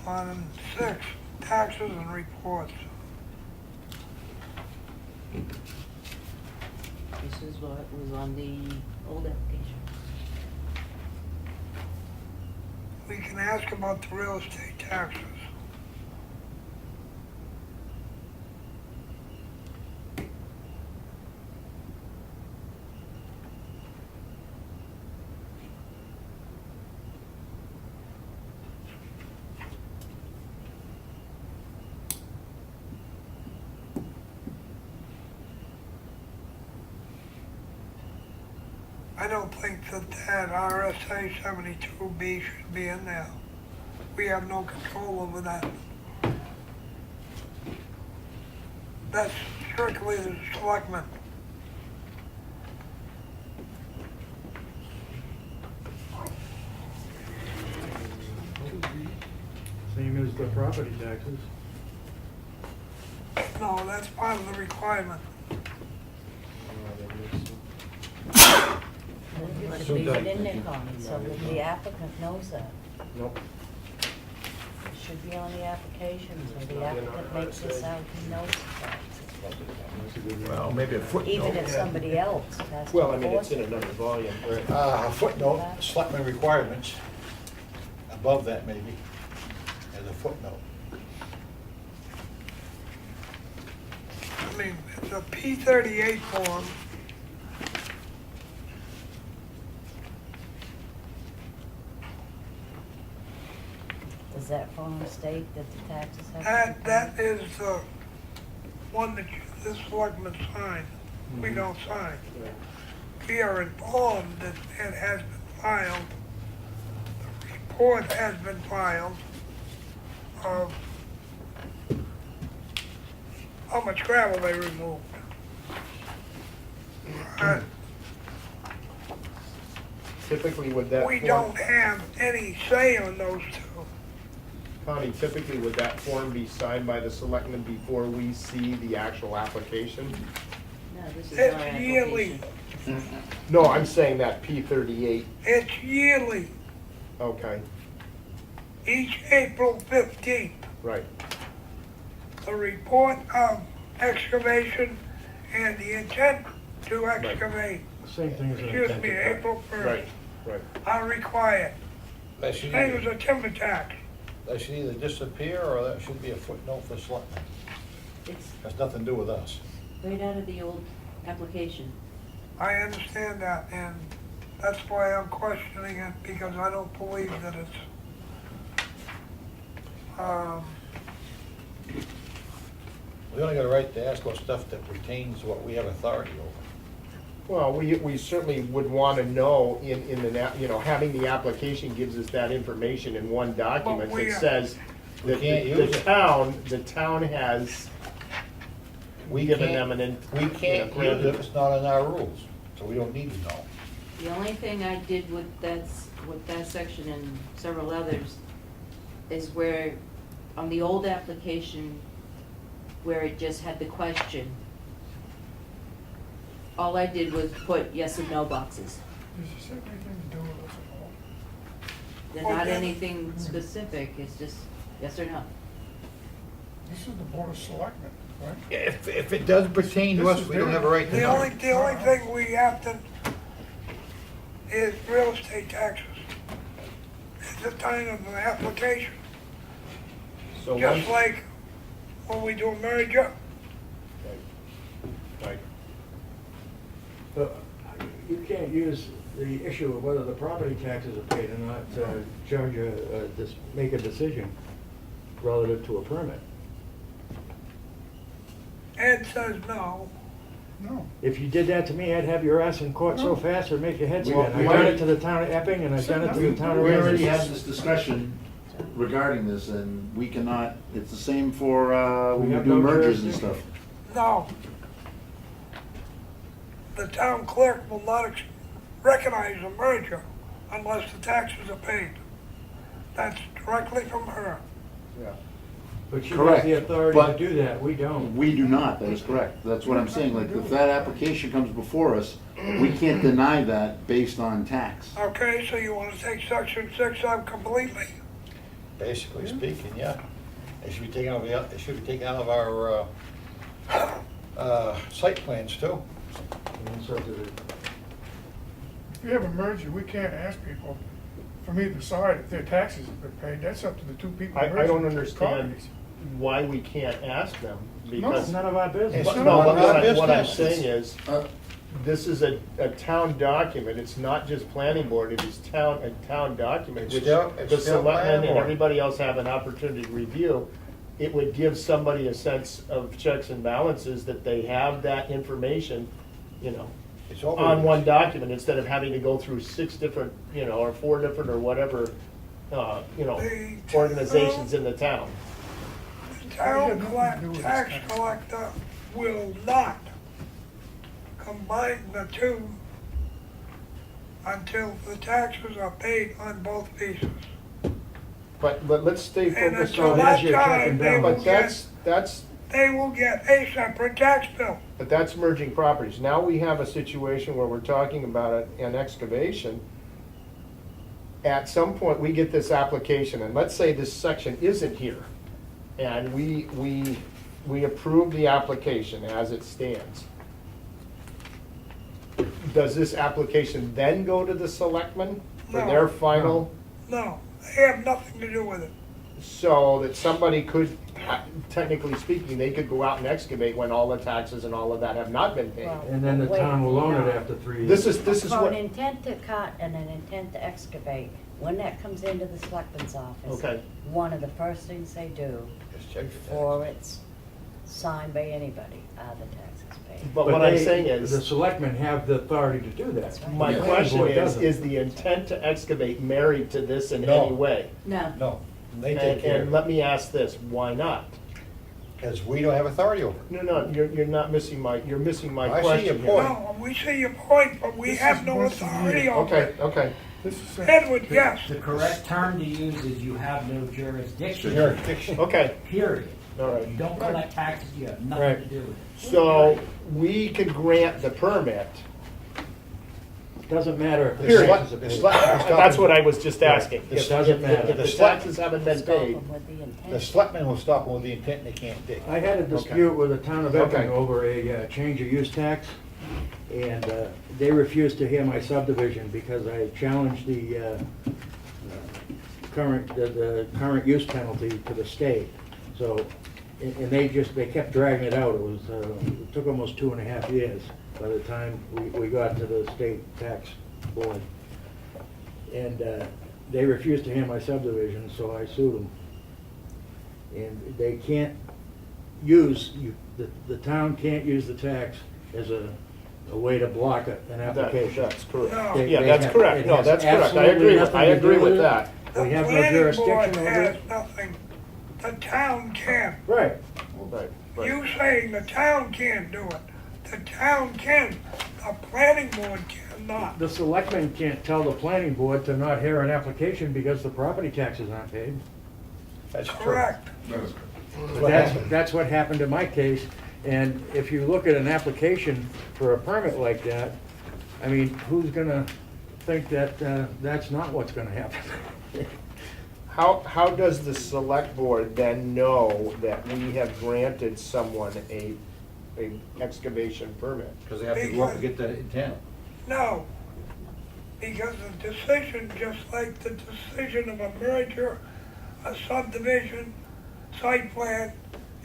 On 6, taxes and reports. This is what was on the old application. We can ask about the real estate taxes. I don't think that RSA 72B should be in there. We have no control over that. That's strictly the selectmen. Same as the property taxes. No, that's part of the requirement. You want to leave it in there, Connie, so that the applicant knows that. Nope. It should be on the application, so the applicant makes this out, he knows that. Well, maybe a footnote. Even if somebody else has to Well, I mean, it's enforce in it. another volume. A footnote, selectmen requirements, above that maybe, as a footnote. I mean, it's a P38 form. Does that form state that the taxes have to be paid? That is the one that this selectman signed. We don't sign. We are informed that it has been filed. The report has been filed of how much gravel they removed. Typically, would that We form, don't have any say on those two. Connie, typically, would that form be signed by the selectmen before we see the actual application? No, this is It's our yearly. application. No, I'm saying that P38. It's yearly, Okay, each April 15th. right. The report of excavation And the intent to excavate, Same thing as an excuse intent me, to cut. April Right, 1st, right. are required. That should Same as either, a timber tax. that should either disappear or that should be a footnote for selectmen. It's Has nothing to do with us. right out of the old application. I understand that, and that's why I'm questioning it, because I don't believe that it's, We only got a right to ask about stuff that pertains to what we have authority over. Well, we certainly would want to know in the, having the application gives us that information in one document But we- that says We that can't the use it. town has We given can't- them We can't use it, it's not in our rules, so we don't need to know. The only thing I did with that section and several others is where, on the old application, where it just had the question, all I did was put yes and no boxes. Does this have anything to do with us at all? They're Oh, not yeah. anything specific, it's just yes or no. This is the Board of Selectmen, right? If it does pertain to us, we don't have a right to the know. only thing we have to, is real estate taxes. It's the time of the application, So just once, like when we do a merger. right. But you can't use the issue of whether the property taxes are paid or not to judge make a decision relative to a permit. Ed says no. No. If you did that to me, I'd have your ass in court so fast it'd make your head Well, spin. we I've done already- it to the town of Epping and I've done it to the town of We already Residence. had this discussion regarding this, and we cannot, it's the same for, when We we have do no mergers and jurisdiction. stuff. No. The town clerk will not recognize a merger unless the taxes are paid. That's directly from her. Yeah. But she has Correct, the authority to but- do that, we don't. We do not, that is correct. That's what I'm saying, like, if that application comes before us, we can't deny that based on tax. Okay, so you want to take section 6 out completely? Basically speaking, yeah. It should be taken out of, it should be taken out of our, site plans too. And so do the- If you have a merger, we can't ask people from either side if their taxes have been paid. That's up to the two people I merging. don't understand properties. why we can't ask them, It's because. none of our business. It's No, none but of our what I'm business. saying is, Uh, this is a town document, it's not just planning board, it is a town document, It's which still- the it's still selectmen planning and board. everybody else have an opportunity to review. It would give somebody a sense of checks and balances, that they have that information, It's over. on one document, instead of having to go through 6 different, or 4 different, or whatever, organizations in the town. The town It had nothing to do with tax this tax. collector will not combine the two until the taxes are paid on both pieces. But let's stay And focused until on that's that your check time, and they will But balance. get, they will get a separate tax bill. But that's merging properties. Now we have a situation where we're talking about an excavation. At some point, we get this application, and let's say this section isn't here, and we approve the application as it stands. Does this application then go to the selectmen for their No. final? No, they have nothing to do with it. So that somebody could, technically speaking, they could go out and excavate when all the taxes and all of that have not been paid. Well, And then the wait, town will own it no. after 3 years. This is For what, an intent to cut and an intent to excavate, when that comes into the selectman's office, Okay. one of the first things they do Just check your before it's signed by anybody are the taxes paid. but what I'm they- saying The is, selectmen have the authority to do that. That's right. my Yeah. question Board is doesn't. the intent to excavate married to this in No. any way? No, No, they take care And of let it, me ask this, why not? because we don't have authority over it. No, you're not missing you're missing my I see question your here. point. No, we see your point, but we This have is no once a year. authority over Okay, it. okay. This is. Edward, yes. The correct term to use is you have no jurisdiction, Jurisdiction. Okay, period. all right. You don't collect taxes, you have nothing Right. to do with it. So we could grant the permit Doesn't matter if the Period. taxes are The paid. select- That's what I was just asking. It doesn't matter. If the taxes haven't been paid, The selectmen will stop them with the intent they can't dig. I had a dispute with the town of Okay. Epping over a change of use tax, and they refused to hear my subdivision because I challenged the current use penalty to the state. So, and they kept dragging it out. It took almost 2.5 years by the time we got to the state tax board. And they refused to hear my subdivision, so I sued them. And they can't use, the town can't use the tax as a way to block an application. that's correct. No. Yeah, They that's have- correct. it No, has that's correct. I absolutely agree with, nothing I to agree do with it. that. The We have no planning board jurisdiction over has it. nothing. The town can. Right. Right, right. You saying the town can't do it. The town can, the planning board cannot. The selectmen can't tell the planning board to not hear an application because the property taxes aren't paid. That's true. Correct. But that's what happened in my case, and if you look at an application for a permit like that, I mean, who's gonna think that that's not what's gonna happen? How does the select board then know that we have granted someone a excavation permit? Because they have to go up and get the intent. No, because the decision, just like the decision of a merger, a subdivision, site plan,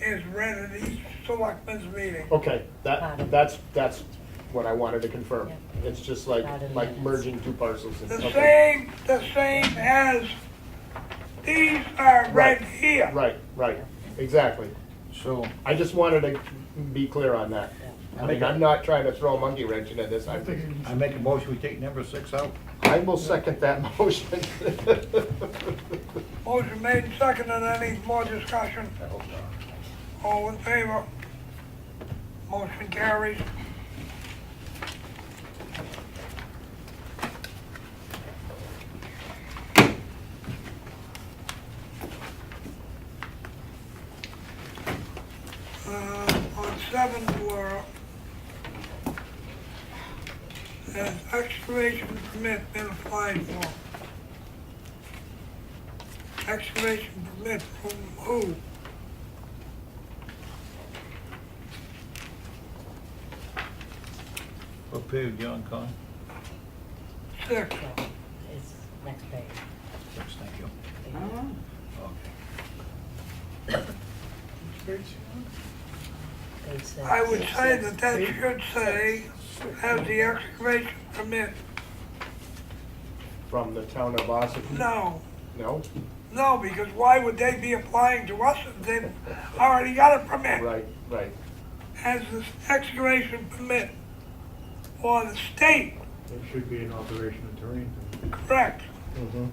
is read at each selectmen's meeting. Okay, that's what I wanted to confirm. It's just like merging two parcels. The Okay. same as these are read here. Right, exactly. So, I just wanted to be clear on that. I mean, I'm not trying to throw a monkey wrench into this. I think it- I make a motion, we take number 6 out. I will second that motion. Motion made and seconded, any more discussion? I hope not. All in favor? Motion carries. On 7, Laura, has excavation permit been applied for? Excavation permit from who? What page, John Con? 6. It's next page. 6, thank you. Oh. Okay. Page 6. I would say that should say, has the excavation permit. From the town of Ossipee? No, No? no, because why would they be applying to us if they've already got a permit? Right. Has this excavation permit for the state, It should be an alteration of terrain. correct? Mhm.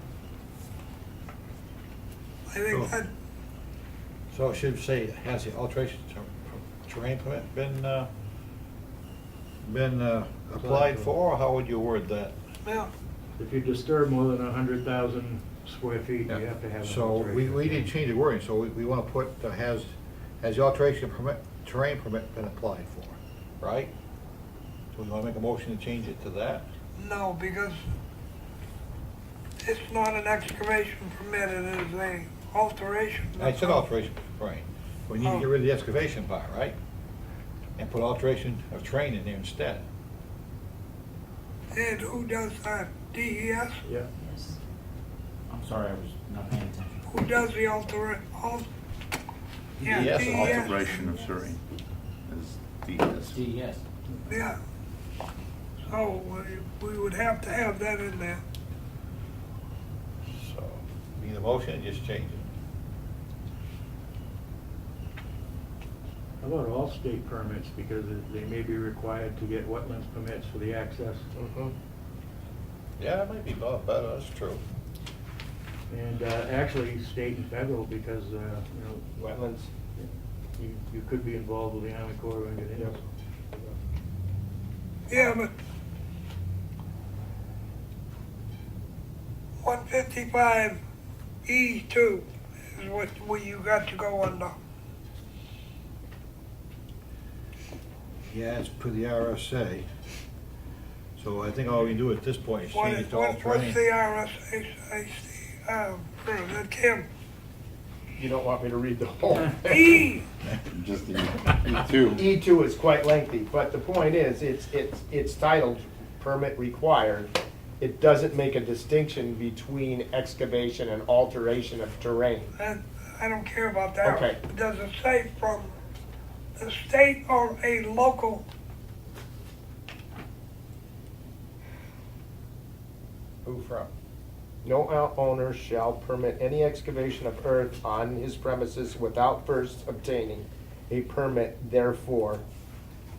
I think that, So it should say, has the alteration terrain permit been applied for, or how would you word that? yeah, If you disturb more than 100,000 square feet, you have to have an So alteration. we need to change the wording, so we want to put, has the alteration permit, terrain permit been applied for, right? So we want to make a motion to change it to that? no, because it's not an excavation permit, it is a alteration. I said alteration of terrain. We need to get rid of the excavation part, right? And put alteration of terrain in there instead. And who does that? DES? Yeah. Yes. I'm sorry, I was not paying attention. Who does the yeah, DES, DES. Alteration of terrain is DES. DES. Yeah. So we would have to have that in there. So, need a motion and just change it. How about all state permits, because they may be required to get wetlands permits for the access. Mhm. Yeah, that might be better, that's true. And actually, state and federal, because, Wetlands. you could be involved with the Army Corps of Engineers. Yeah, but 155E2 is what you got to go under. Yeah, it's per the RSA. So I think all we can do at this point is change it to all What's terrain. the RSA, Tim? You don't want me to read the whole thing? E, Just the E2. E2 is quite lengthy, but the point is, it's titled permit required. It doesn't make a distinction between excavation and alteration of terrain. and I don't care about that. Okay. Does it say from the state or a local? Who from? No owner shall permit any excavation of earth on his premises without first obtaining a permit therefore,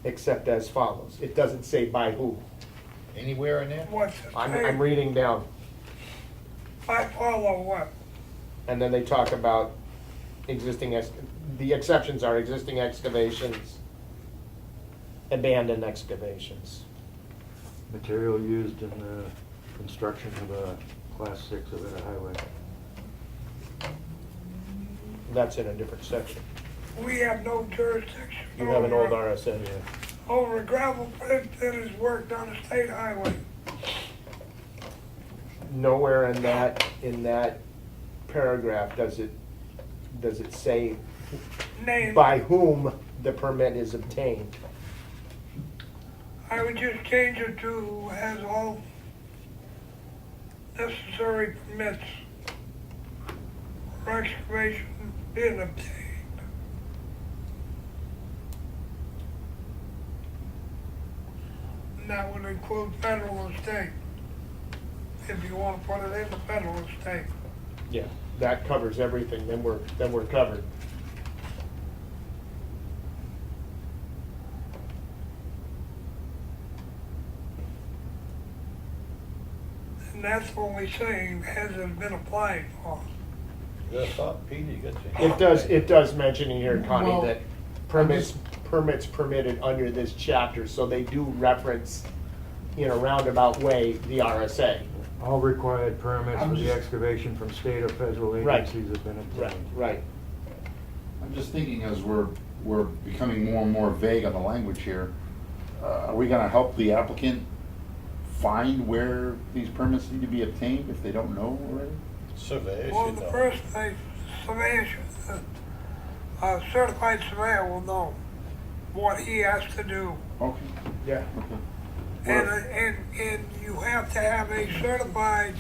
except as follows. It doesn't say by who. Anywhere in there? What's it I'm say? reading down, I follow what? and then they talk about the exceptions are existing excavations, abandoned excavations. Material used in the construction of a Class 6 of a highway. That's in a different section. We have no jurisdiction. You have an old over- RSA. Over a gravel pit that is worked on a state highway. Nowhere in that paragraph does it say Name, by whom the permit is obtained. I would just change it to has all necessary permits for excavation been obtained. And that would include federal and state, if you want to put it in the federal and state. Yeah, that covers everything, then we're covered. And that's only saying, has it been applied for? Good thought, Pete, you got It does mention in here, Connie, Well, that permits permitted under this chapter, so they do reference, in a roundabout way, the RSA. All required permits I'm for the just- excavation from state or federal Right. agencies have been obtained. Right. I'm just thinking as we're becoming more and more vague on the language here, are we gonna help the applicant find where these permits need to be obtained if they don't know already? Survey, Well, in the first place, surveyor, a certified surveyor will know what he has to do. Okay, Yeah. okay. And you have to have a certified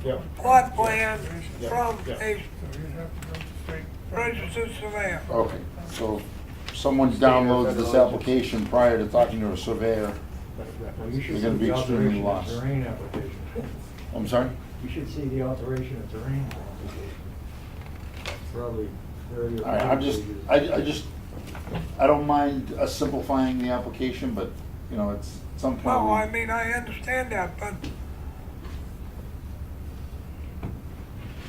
Yeah. plot plan Yeah. from Yeah. a So you have to go to state. registered surveyor. Okay, so if someone downloads this application prior to talking to a surveyor, Well, you should They're gonna see be the extremely alteration of lost. terrain application. I'm sorry? You should see the alteration of terrain application. Probably 30 or All right, 40 pages. I don't mind us simplifying the application, but, you know, it's at some point. No, we- I mean, I understand that, but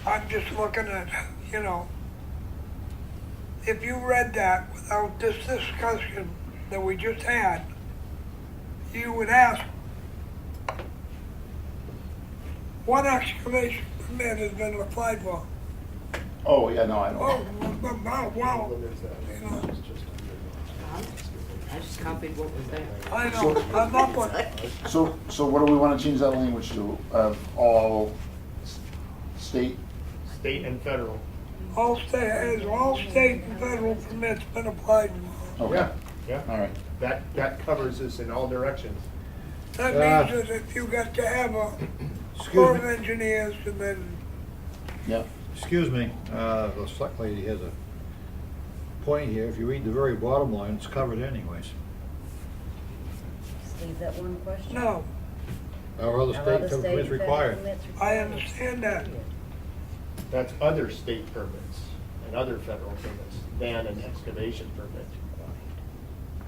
I'm just looking at, if you read that without this discussion that we just had, you would ask, what excavation permit has been applied for? Oh, yeah, no, I Oh, don't. wow, you know, I just copied what was there. I know, I'm not putting, So what do we want to change that language to? Of all state? State and federal. all state and federal permits been applied for. Okay. Yeah. All right. That covers us in all directions. That means that if you got to have a Corps of Engineers and then, Yeah. Excuse me, the select lady has a point here. If you read the very bottom line, it's covered anyways. Leave that one question. no, Our other Our state other permits state required. permits I required. understand that. That's other state permits and other federal permits than an excavation permit.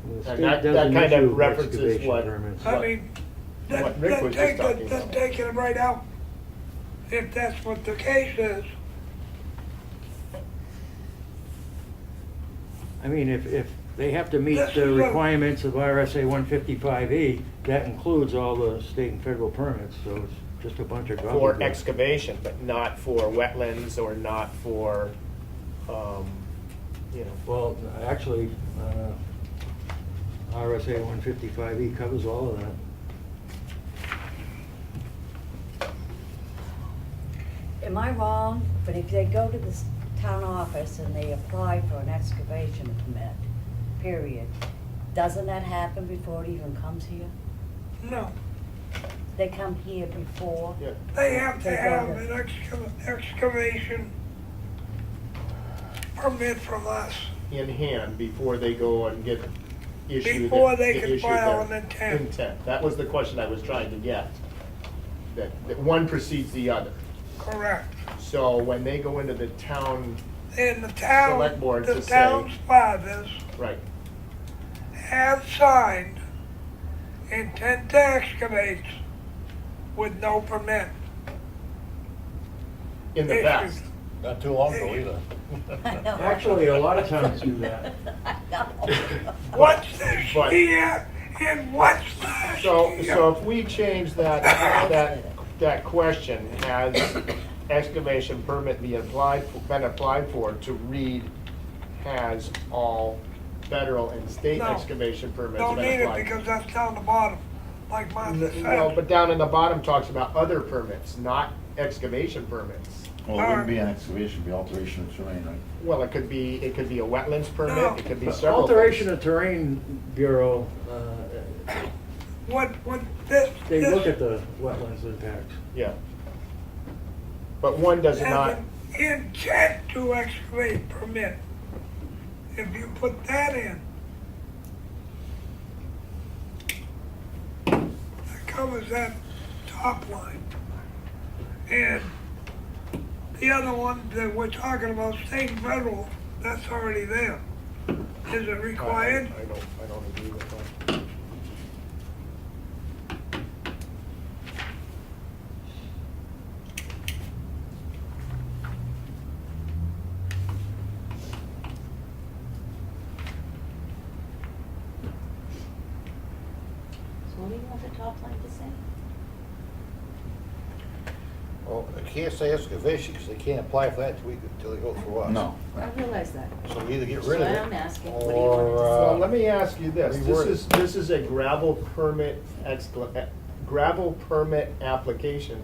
The And state that doesn't kind of issue references excavation what- permits. I mean, What Rick was just talking about. taking it right out, if that's what the case is. I mean, if they have to meet This the is a- requirements of RSA 155E, that includes all the state and federal permits, so it's just a bunch of For gobbledygook. excavation, but not for wetlands or not for, Well, actually, RSA 155E covers all of that. am I wrong? But if they go to the town office and they apply for an excavation permit, period, doesn't that happen before it even comes here? No, They come here before? Yeah. they have to They go have to- an excavation permit from us In hand before they go and get issued. before they get can issued file their an intent. Intent. That was the question I was trying to get. That one precedes the other. Correct. So when they go into the town, And the town, Select board the to say- town's fathers right, have signed intent to excavate with no permit. in the Issued. past. Not too long ago either. I know. Actually, a lot of towns do that. I know. What's this But- year and what's last So year? if we change that question, has excavation permit been applied for to read has all federal and state No. excavation permits Don't been need it applied? because that's down the bottom, like Martha No, said. but down in the bottom talks about other permits, not excavation permits. Well, it wouldn't be an excavation, it'd be alteration of terrain, right? Well, it could be a wetlands No. permit, it could be several. Alteration things. of Terrain Bureau, What this, they look this at the wetlands impact. Yeah. But one does not, has an intent to excavate permit. If you put that in, that covers that top line. And the other one that we're talking about, state and federal, that's already there. Is it required? I don't agree with that. So what do you want the top line to say? Well, they can't say excavation because they can't apply for that until they go through us. No. I realize that. So we either get So rid of it. I'm asking, what do you want it to or, say? Well, let me ask you this, reword this is a gravel permit gravel permit application.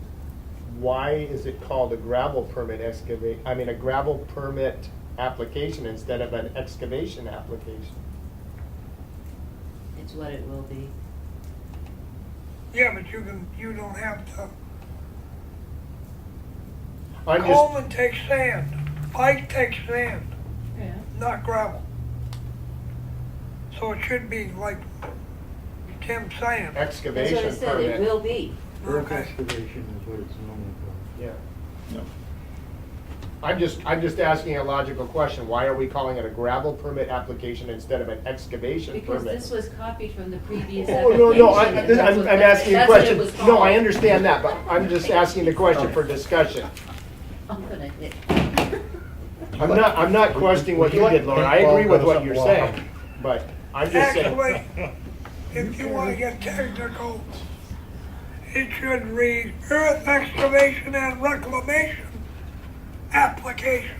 Why is it called a gravel permit a gravel permit application instead of an excavation application? It's what it will be. Yeah, but you don't have to. I'm just, Coleman takes sand, Pike takes sand, Yeah. not gravel. So it should be like Tim's saying. That's what I excavation said, it permit. will be. Earth Okay. excavation is what it's known for. Yeah. No. I'm just asking a logical question, why are we calling it a gravel permit application instead of an excavation Because permit? this was copied from the previous Oh, application. no, and that's what- I'm asking a that's what it question. was No, I called. understand that, but I'm just asking the question for discussion. I'm gonna hit. I'm not questioning what you did, Lauren, I agree with what you're saying, but I'm just saying. Actually, if you wanna get technical, it should read earth excavation and reclamation application.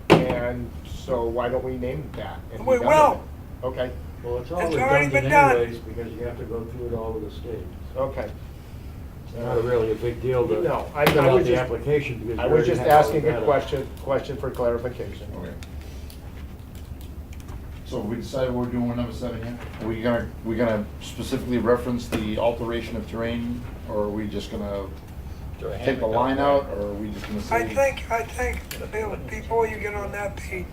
And so why don't we name it that? and be We done will. with it? Okay, Well, it's all It's already redundant been done. anyways, because you have to go through it all with the state. okay. It's not really a big deal to No, I fill out was the just- application because you I was already just have all the asking a data. question for clarification. Okay. So we decided we're doing number 7 here? Are we gonna specifically reference the alteration of terrain, or are we just gonna take the line out, or are we just gonna say? I think, Bill, before you get on that page,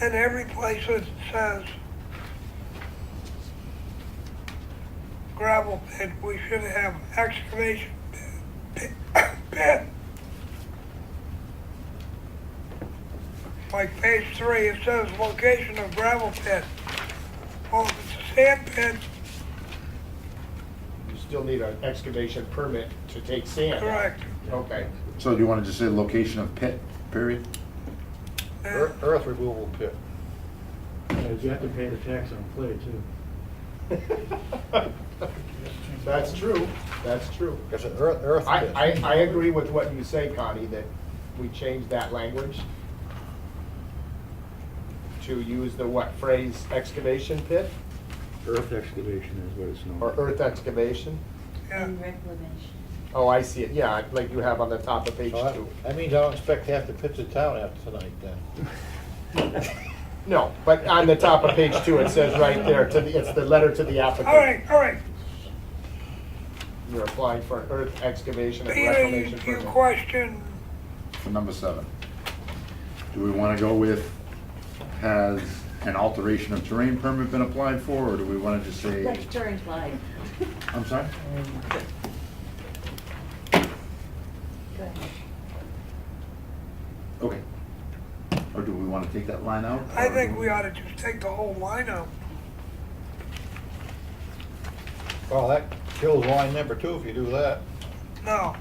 in every place it says gravel pit, we should have excavation pit. Like page 3, it says location of gravel pit. Well, if it's a sand pit, You still need an excavation permit to take sand. out. correct. Okay. So do you wanna just say location of pit, period? Earth removal pit. Because you have to pay the tax on clay too. That's true, that's true. It's an earth pit. I agree with what you say, Connie, that we change that language to use the what phrase, excavation pit Earth excavation is what it's known. or earth excavation? Yeah. And reclamation. Oh, I see it, yeah, like you have on the top of page So that- 2. That means I don't expect half the pits of town after tonight then. No, but on the top of page 2, it says right there, it's the letter to the applicant. All right. You're applying for an earth excavation and Peter, reclamation you permit. question, For number 7. Do we want to go with, has an alteration of terrain permit been applied for, or do we want to just say? Let's turn flag. I'm sorry? Go ahead. Okay. Or do we want to take that line out? I or think do we ought to just take the whole line out. Well, that kills line number 2 if you do that. No,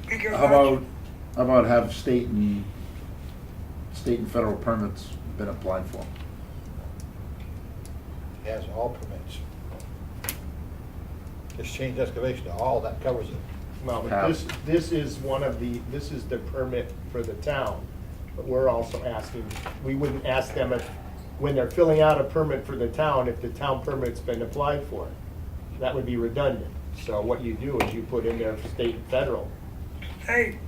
because How about have state and federal permits been applied for? Has all permits. Just change excavation to all, that covers it. Well, but Have- this is this is the permit for the town, but we're also asking, we wouldn't ask them if, when they're filling out a permit for the town, if the town permit's been applied for. That would be redundant. So what you do is you put in there state and federal. hey,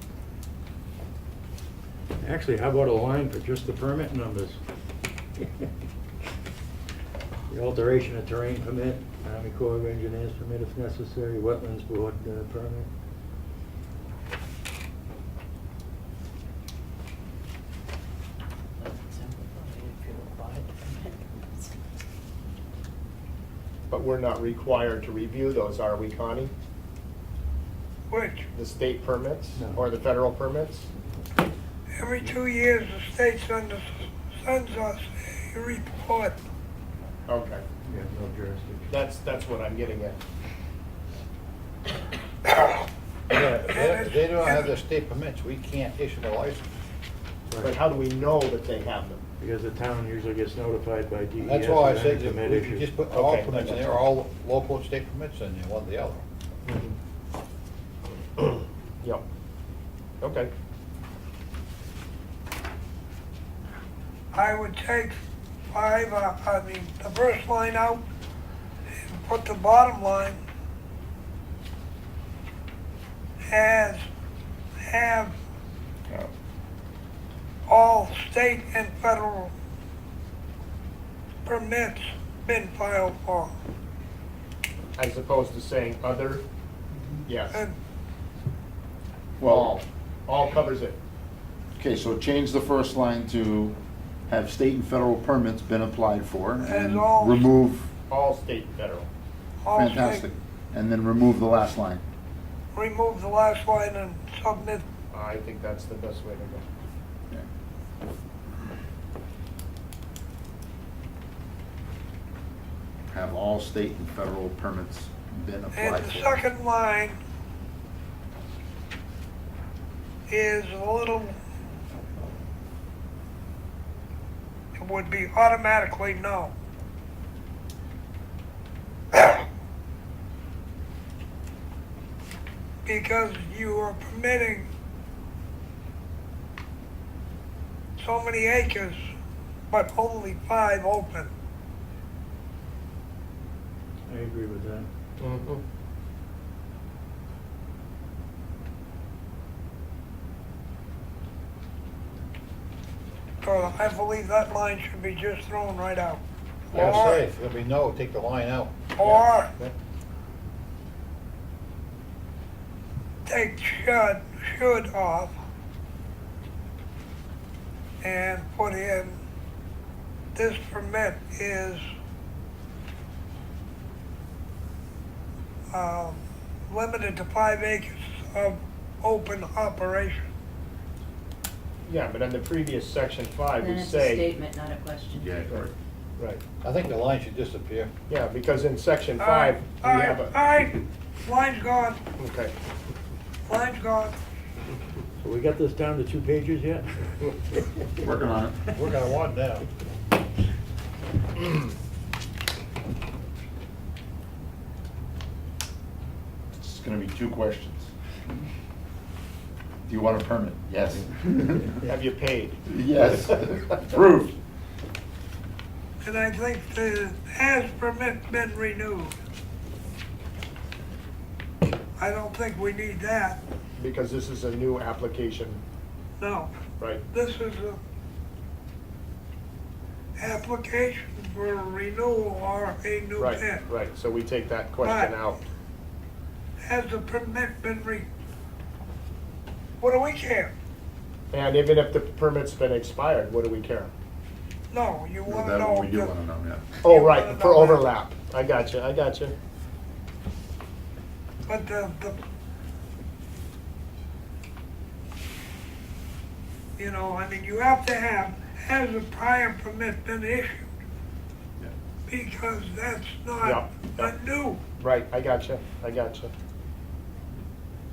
Actually, how about a line for just the permit numbers? The alteration of terrain permit, Army Corps of Engineers permit if necessary, Wetlands Board permit. But we're not required to review those, are we, Connie? which, The state permits No. or the federal permits? every 2 years, the state sends us a report. Okay, You have no jurisdiction. that's what I'm getting at. If they don't have the state permits, we can't issue the license. But how do we know that they have them? Because the town usually gets notified by DES. That's why I when said any that permit we issues. should just put all Okay. permits in there, all local and state permits in there, one or the other. Yep. Okay. I would take the first line out and put the bottom line as have all state and federal permits been filed for. As opposed to saying other? Yes. And All. All covers it. Okay, so change the first line to have state and federal permits been applied for, and all- remove, All state and federal. all state, fantastic, and then remove the last line. remove the last line and submit. I think that's the best way to go. Have all state and federal permits been And applied the for. second line is a little, it would be automatically no. Because you are permitting so many acres, but only 5 open. I agree with that. Mm-hmm. So I believe that line should be just thrown right out. Yeah, Or- say, if there'll be no, take the line out. Or Yeah. take should off and put in, this permit is limited to 5 acres of open operation. Yeah, but on the previous section 5 Then would it's a say. statement, not a question. Yeah, correct. Right, I think the line should disappear. yeah, because in section All 5, right, we all right, have all a, right, line's gone, okay. line's gone. So we got this down to 2 pages yet? Working on it. We're gonna want now. It's gonna be 2 questions. Do you want a permit? Yes. Have you paid? Yes. Approved. And I think the has permit been renewed. I don't think we need that, Because this is a new application, no. right? This is a application for a renewal or a new Right, pit. right, so we take that question Right. out. Has the permit been what do we care? And even if the permit's been expired, what do we care? No, you wanna That know. one we do the- wanna know, yeah. Oh, You right, wanna for know that. overlap. I got you, I got you. But you know, I mean, you have to have, has a prior permit been issued? Yeah. Because that's Yeah, not yeah. a new, Right, I got you, I got you.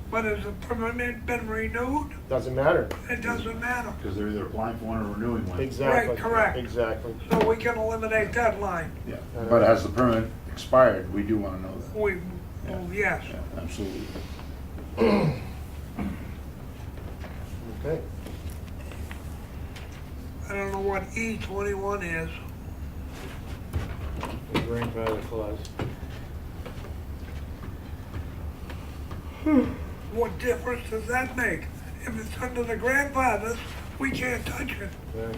but has the permit been renewed? Doesn't matter. It doesn't matter. Because they're either applying for one or renewing one. Exactly. Right, correct. Exactly. So we can eliminate that line. Yeah, but has the permit expired, we do wanna know that. We, oh, yes. Yeah, absolutely. Okay. I don't know what E21 is. The grandfather clause. What difference does that make? If it's under the grandfathers, we can't touch it. Right.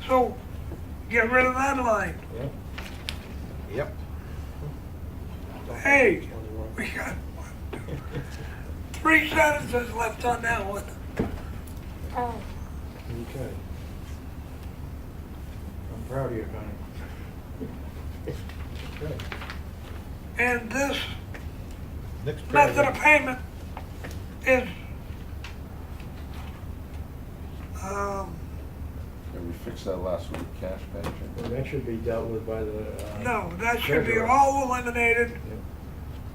So get rid of that line. Yeah. Yep. Hey, we got 3 sentences left on that one. Oh, Okay. I'm proud of you, Connie. Okay. and this Next method paragraph. of payment is, Yeah, we fixed that last week, cash paycheck. Well, that should be dealt with by the. no, that should be treasurer. all eliminated Yeah.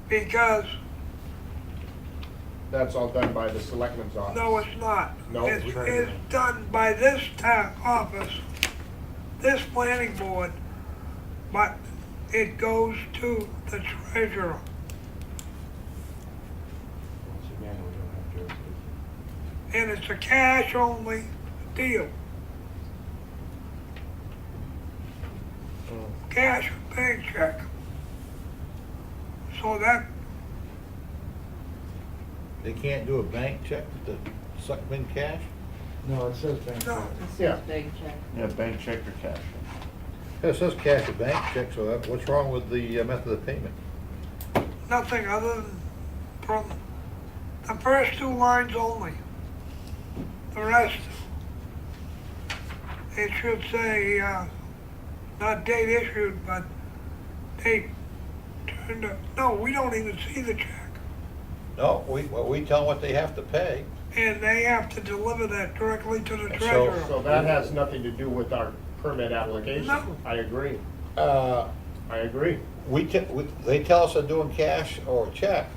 because, That's all done by the selectmen's office. no, it's not. No, It's treasurer. done by this town office, this planning board, but it goes to the treasurer. Once again, we don't have jurisdiction. And it's a cash only deal. Cash or bank check. So that, They can't do a bank check with the Selectmen cash? No, it says bank No. check. This Yeah. is big check. Yeah, bank check or cash. It says cash or bank check, so what's wrong with the method of payment? nothing other than from the first 2 lines only. The rest, it should say, not date issued, but date turned up. No, we don't even see the check. No, we tell them what they have to pay. And they have to deliver that directly to the And treasurer. So that has nothing to do with our permit application. No. I agree. Uh, I agree. they tell us they're doing cash or check.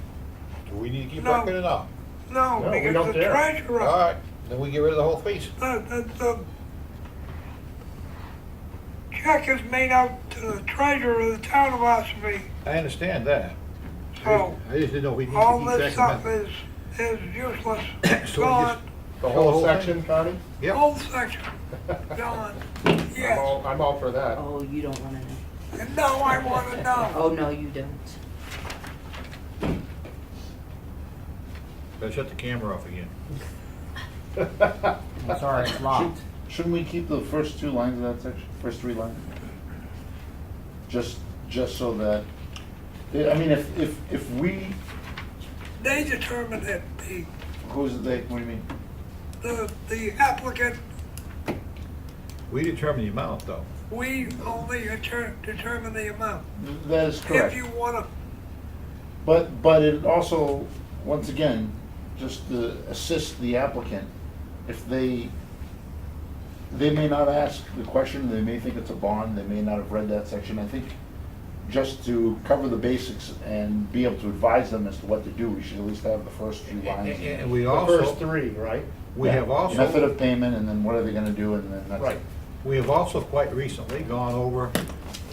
Do we need to keep No. record or not? No, No, we because don't the care. treasurer. All right, then we get rid of the whole piece. The check is made out to the treasurer of the town of Ossipee. I understand that. So I just didn't know if we need all to keep this track of stuff method. is useless. So we Gone. just- The The whole whole section, Connie? Yep. Whole section, gone. Yes. I'm all for that. Oh, you don't wanna know. And now I wanna know. Oh, no, you don't. Better shut the camera off again. I'm sorry, it's locked. Shouldn't we keep the first 2 lines of that section, first 3 lines? Just so that, I mean, if we, They determine it, who's they, what do you mean? the applicant, We determine the amount, though. we only determine the amount. That is correct. If you wanna, But it also, once again, just to assist the applicant, if they may not ask the question, they may think it's a bond, they may not have read that section. I think just to cover the basics and be able to advise them as to what to do, we should at least have the first few lines. And we The first also, 3, right? we have Method also, of payment, and then what are they gonna do, and then that's Right. it. we have also quite recently gone over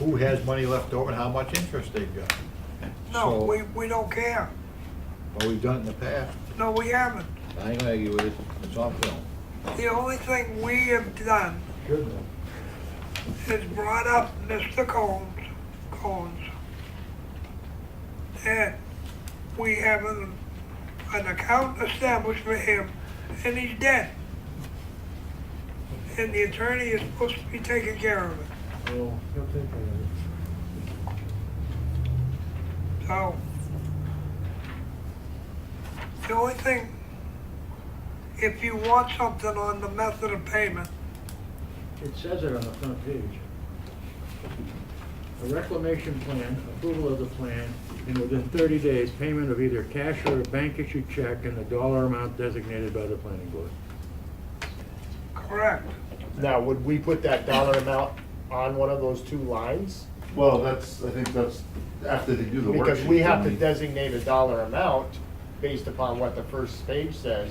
who has money left over and how much interest they've got. no, So- we don't care. Well, we've done it in the past. No, we haven't. I ain't gonna argue with it, it's on film. The only thing we have done Shouldn't have. has brought up Mr. Combs, that we have an account established for him, and he's dead. And the attorney is supposed to be taking care of it. Well, he'll take care of it. So, the only thing, if you want something on the method of payment, It says it on the front page. A reclamation plan, approval of the plan, and within 30 days, payment of either cash or a bank-issued check in the dollar amount designated by the planning board. correct? Now, would we put that dollar amount on one of those two lines? Well, I think that's after they do the worksheet. Because we have to then designate a dollar amount based upon what the first page says.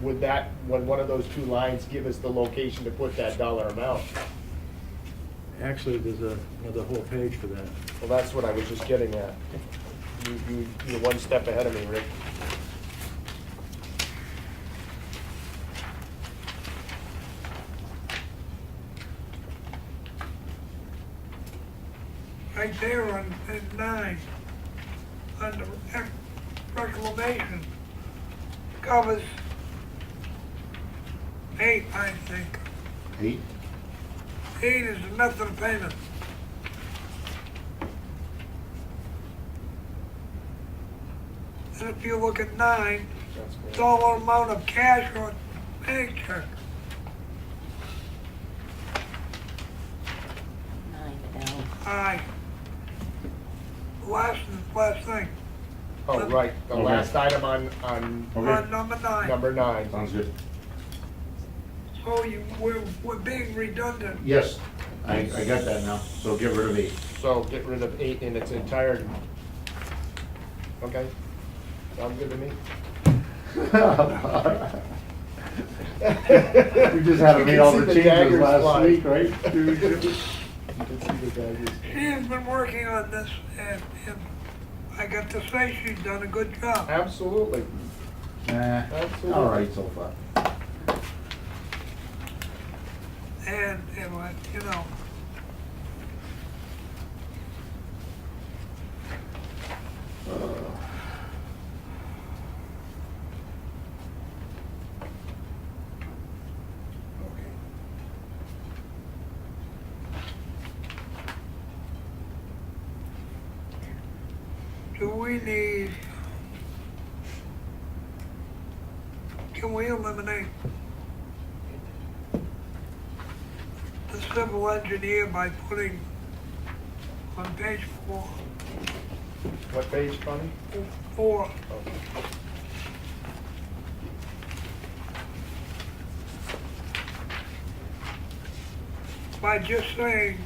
Would that, when one of those two lines give us the location to put that dollar amount? Actually, there's another whole page for that. Well, that's what I was just getting at. You're one step ahead of me, Rick. Right there on 9, under reclamation, covers 8, I think. 8? 8 is the method of payment. And if you look at 9, That's good. dollar amount of cash or bank check. 9L. Aye. Last thing, Oh, right, the Okay. last item on on number 9. number 9. Sounds good. So we're being redundant. Yes, I got that now, so get rid of 8. So get rid of 8 in its entirety. Okay, sounds good to me. We just had to make all the changes last week, right? You can see the daggers. She has been working on this, and I got to say she's done a good job. Absolutely. Absolutely. All right so far. And it was, you know, do we need, can we eliminate the civil engineer by putting on page 4, What page, Connie? 4, by just saying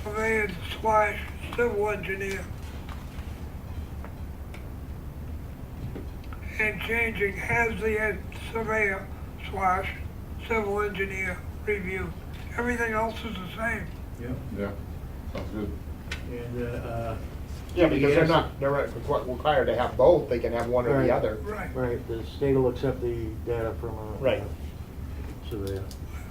surveyor / civil engineer, and changing has the surveyor / civil engineer review. Everything else is the same. Yep. Yeah, sounds good. And, Yeah, because they're required to have both, they can have one or Right. the other. Right. right, the state will accept the data from a Right. surveyor.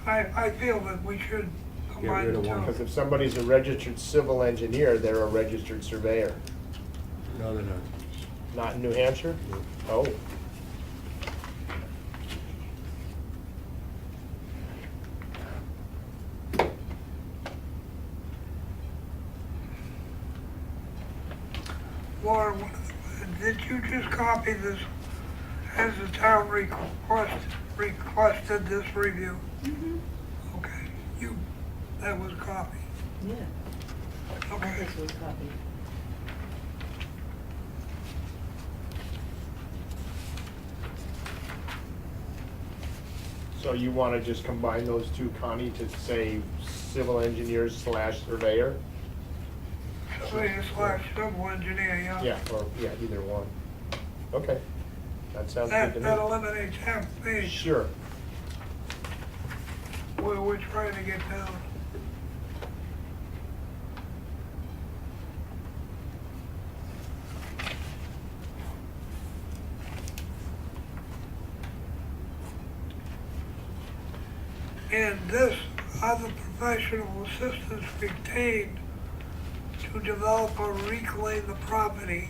I feel that we should combine rid the of one. Because two. if somebody's a registered civil engineer, they're a registered surveyor. No, they're not. Not in New Hampshire? Oh. Laura, did you just copy this as the town requested this review? Mm-hmm. Okay, that was a copy. Yeah, Okay, this was copied. So you want to just combine those two, Connie, to say civil engineer / surveyor? surveyor / civil engineer, yeah. Yeah, either one. Okay, that sounds That good that to eliminates half the me. page Sure. where we're trying to get down. And this, other professional assistance retained to develop or reclaim the property.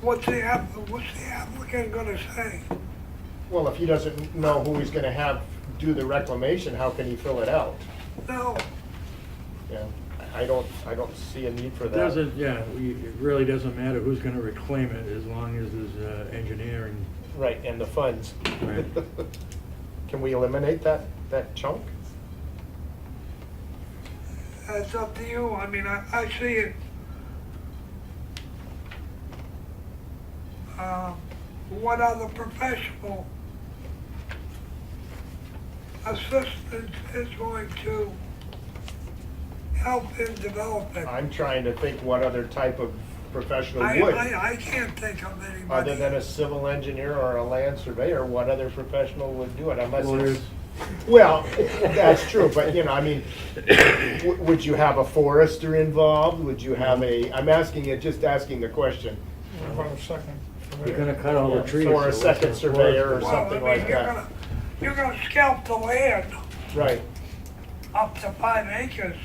What's the applicant gonna say? Well, if he doesn't know who he's gonna have do the reclamation, how can he fill it out? No, Yeah, I don't see a need for It that. doesn't, yeah, it really doesn't matter who's gonna reclaim it, as long as there's engineering. Right, and the funds. Right. Can we eliminate that chunk? that's up to you. I mean, I see it. What other professional assistance is going to help in developing? I'm trying to think what other type of professional I would. can't think of anybody. Other than a civil engineer or a land surveyor, what other professional would do it unless Lawyers. it's... Well, that's true, but I mean, would you have a forester involved? Would you have I'm just asking the question. What about a second? You're gonna cut all the trees. For a so second what's the surveyor or forest? Well, something I mean, like that. You're gonna scalp the land Right, up to 5 acres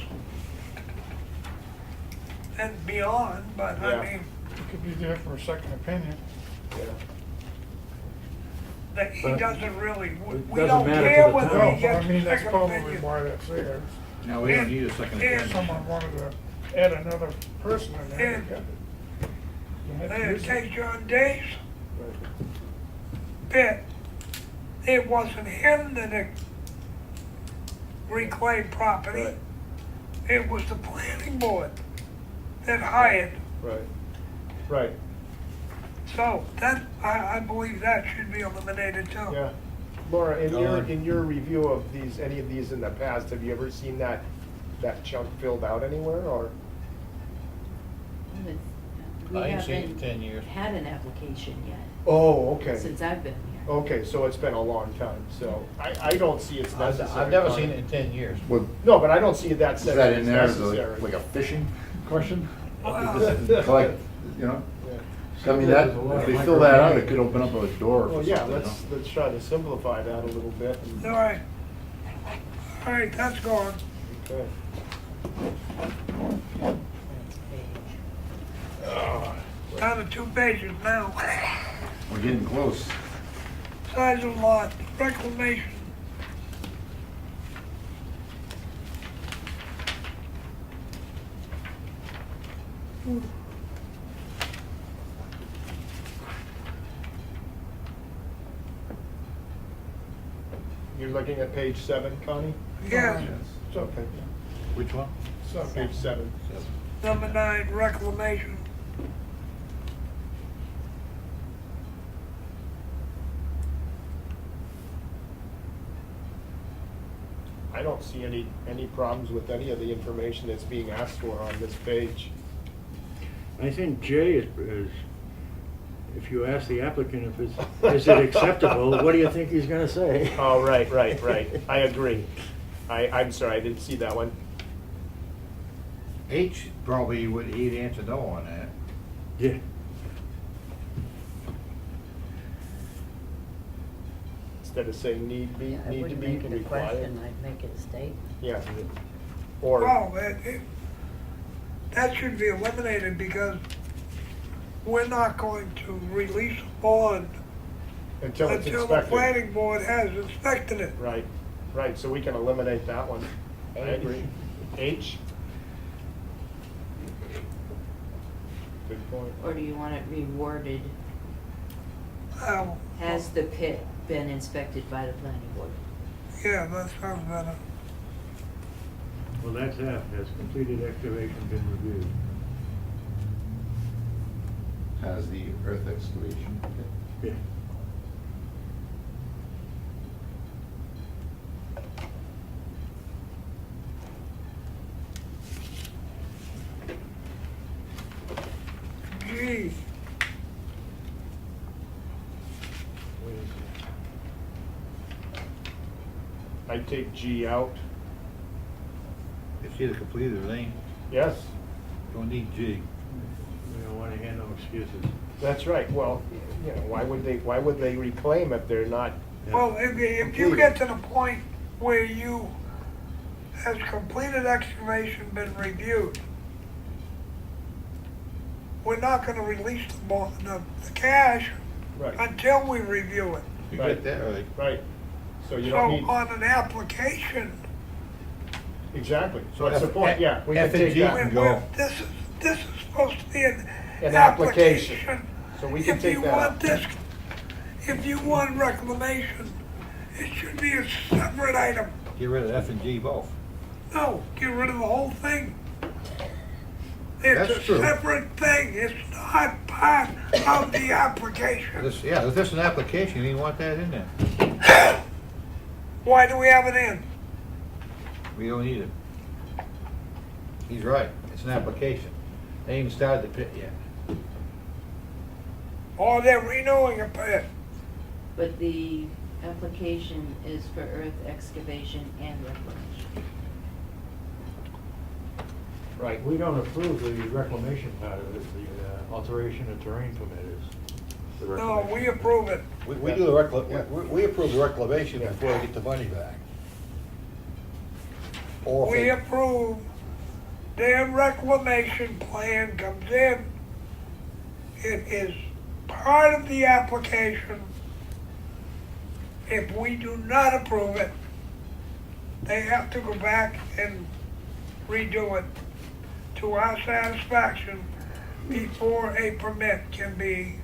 and beyond, but Yeah. I mean, It could be there for a second opinion. yeah. that he But doesn't really, it we doesn't don't matter to care the whether town. No, he but I gets mean, a that's second probably opinion. why that's there. No, we don't need a second And- If someone wanted to add another person in there, And- you got it. You have to And use it. take John Day's bit, it wasn't him that reclaimed property. Right. It was the planning board that hired. Right, right, So that, I believe that should be eliminated too. yeah. Laura, in Don. your review of any of these in the past, have you ever seen that chunk filled out anywhere, or? We I ain't seen it in haven't 10 years. had an application yet, Oh, okay. since I've been here. Okay, so it's been a long time, so I don't see it's necessary. I've never Connie. seen it in 10 years. What, No, but I don't see that is said that as in there as necessary. like a fishing question? Well, Collect, you know? Yeah. I mean, that, if they fill that out, it could open up a door Well, for yeah, something, you know? let's try to simplify that a little bit. and- all right. All right, that's gone. Okay. Down to 2 pages now. We're getting close. Size of lot, reclamation. You're looking at page 7, Connie? Yes, It's okay. Which one? Page 7. number 9, reclamation. I don't see any problems with any of the information that's being asked for on this page. I think Jay is, if you ask the applicant if is it acceptable, what do you think he's gonna say? Oh, right. I agree. I'm sorry, I didn't see that one. H probably would, he'd answer no on that. Yeah. Instead of saying need I to wouldn't be, make it a required. question, I'd make it a statement. Yeah. Or, Well, that should be eliminated because we're not going to release a bond until it's until the inspected. planning board has inspected it. Right, so we can eliminate that one. I agree. H? Good point. Or do you want it reworded, Um, has the pit been inspected by the planning board? Yeah, that sounds better. Well, that's F, has completed excavation been reviewed? Has the earth excavation. Yeah. G, I take G out. It's either completed or it ain't. Yes, Don't need G. We don't wanna hear no excuses. that's right. Well, why would they reclaim if they're not Well, if you get to the point where you, has completed excavation been reviewed, we're not gonna release the cash Right, until we review it. You get that right. right. So you So don't need, on an application, exactly. So What's the F- point? Yeah, we can F and take G that. can go. this is supposed to be an An application. application. So we can If take you that want out. this, if you want reclamation, it should be a separate item. Get rid of F and G both. No, get rid of the whole thing. It's That's a true. separate thing, it's not part of the application. If this is an application, you want that in there. Why do we have it in? We don't need it. He's right, it's an application. They ain't even started the pit yet. Or they're renewing a pit. But the application is for earth excavation and reclamation. Right. We don't approve the reclamation part of it, the alteration of terrain permit is the No, reclamation. we approve it. We do the we approve the reclamation before we get the money back. Or if We they- approve, their reclamation plan comes in. It is part of the application. If we do not approve it, they have to go back and redo it to our satisfaction before a permit can be,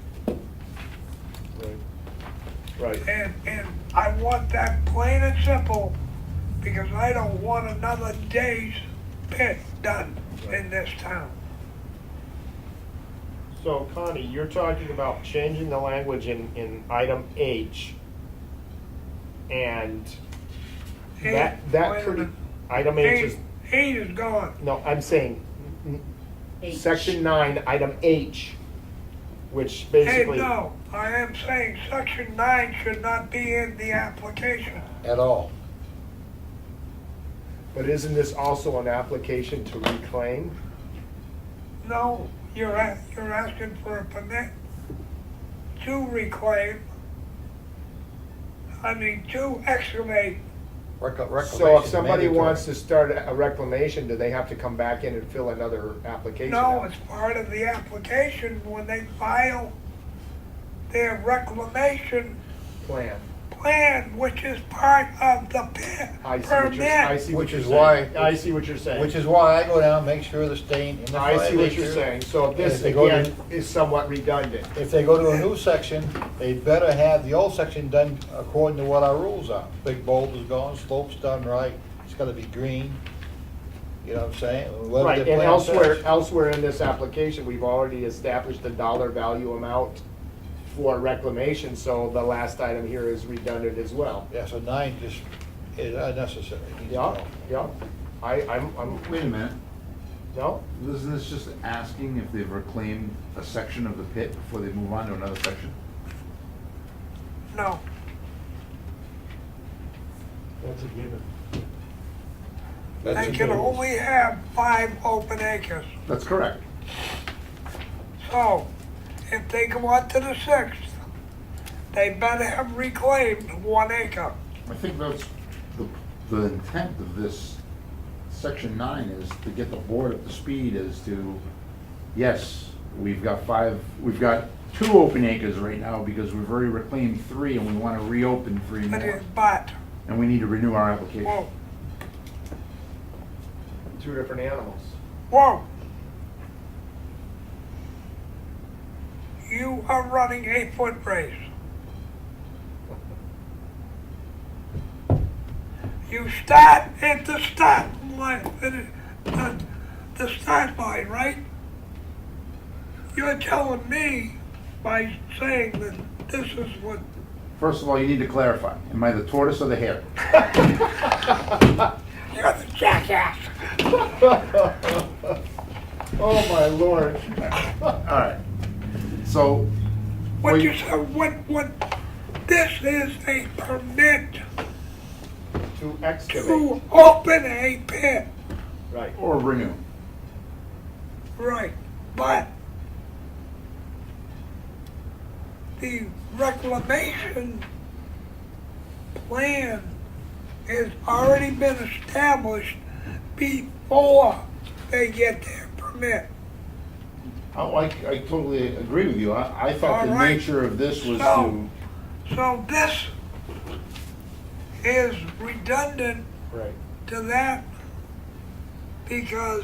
Right. and I want that plain and simple, because I don't want another day's pit done in this town. So Connie, you're talking about changing the language in item H. And that Wait that a pretty, minute. item H is, Eight is gone. no, I'm saying H. section 9, item H, which Hey, basically. no, I am saying section 9 should not be in the application. At all. But isn't this also an application to reclaim? No, you're asking for a permit to reclaim, to excavate. Reclamation So if is somebody mandatory. wants to start a reclamation, do they have to come back in and fill another application No, out? it's part of the application when they file their reclamation Plan. plan, which is part of the I see what you're, I permit. see what Which you're is saying. why- I see what you're saying. Which is why I go down and make sure the stain in the I see what 5 you're acre. saying. So And this if they go to- again is somewhat redundant. If they go to a new section, they better have the old section done according to what our rules are. Big boulders gone, slopes done right, it's gotta be green, you know what I'm saying? Whatever Right, the and plan says. elsewhere in this application, we've already established the dollar value amount for reclamation, so the last item here is redundant as well. Yeah, so 9 just is unnecessary. It needs to Yeah, go. yeah. I'm, Wait a minute, no, isn't this just asking if they've reclaimed a section of the pit before they move on to another section? No, That's a given. That's they a can good- only have 5 open acres. That's correct. So, if they go on to the 6th, they better have reclaimed 1 acre. I think that's the intent of this section 9 is to get the board up to speed as to, yes, we've got 2 open acres right now because we've already reclaimed 3 and we want to reopen 3 more. But, And we need to renew our application. whoa, two different animals. whoa. You are running a foot race. You start at the start line, the start line, right? You're telling me by saying that this is what, First of all, you need to clarify, am I the tortoise or the hare? you're the jackass. Oh, my Lord. Alright, so, What Well, you said, what, this is a permit To excavate, to open a pit, right. or renew. right, but the reclamation plan has already been established before they get their permit. Oh, I totally agree with you. I thought the All right. nature of this was So- to, So this is redundant Right. to that because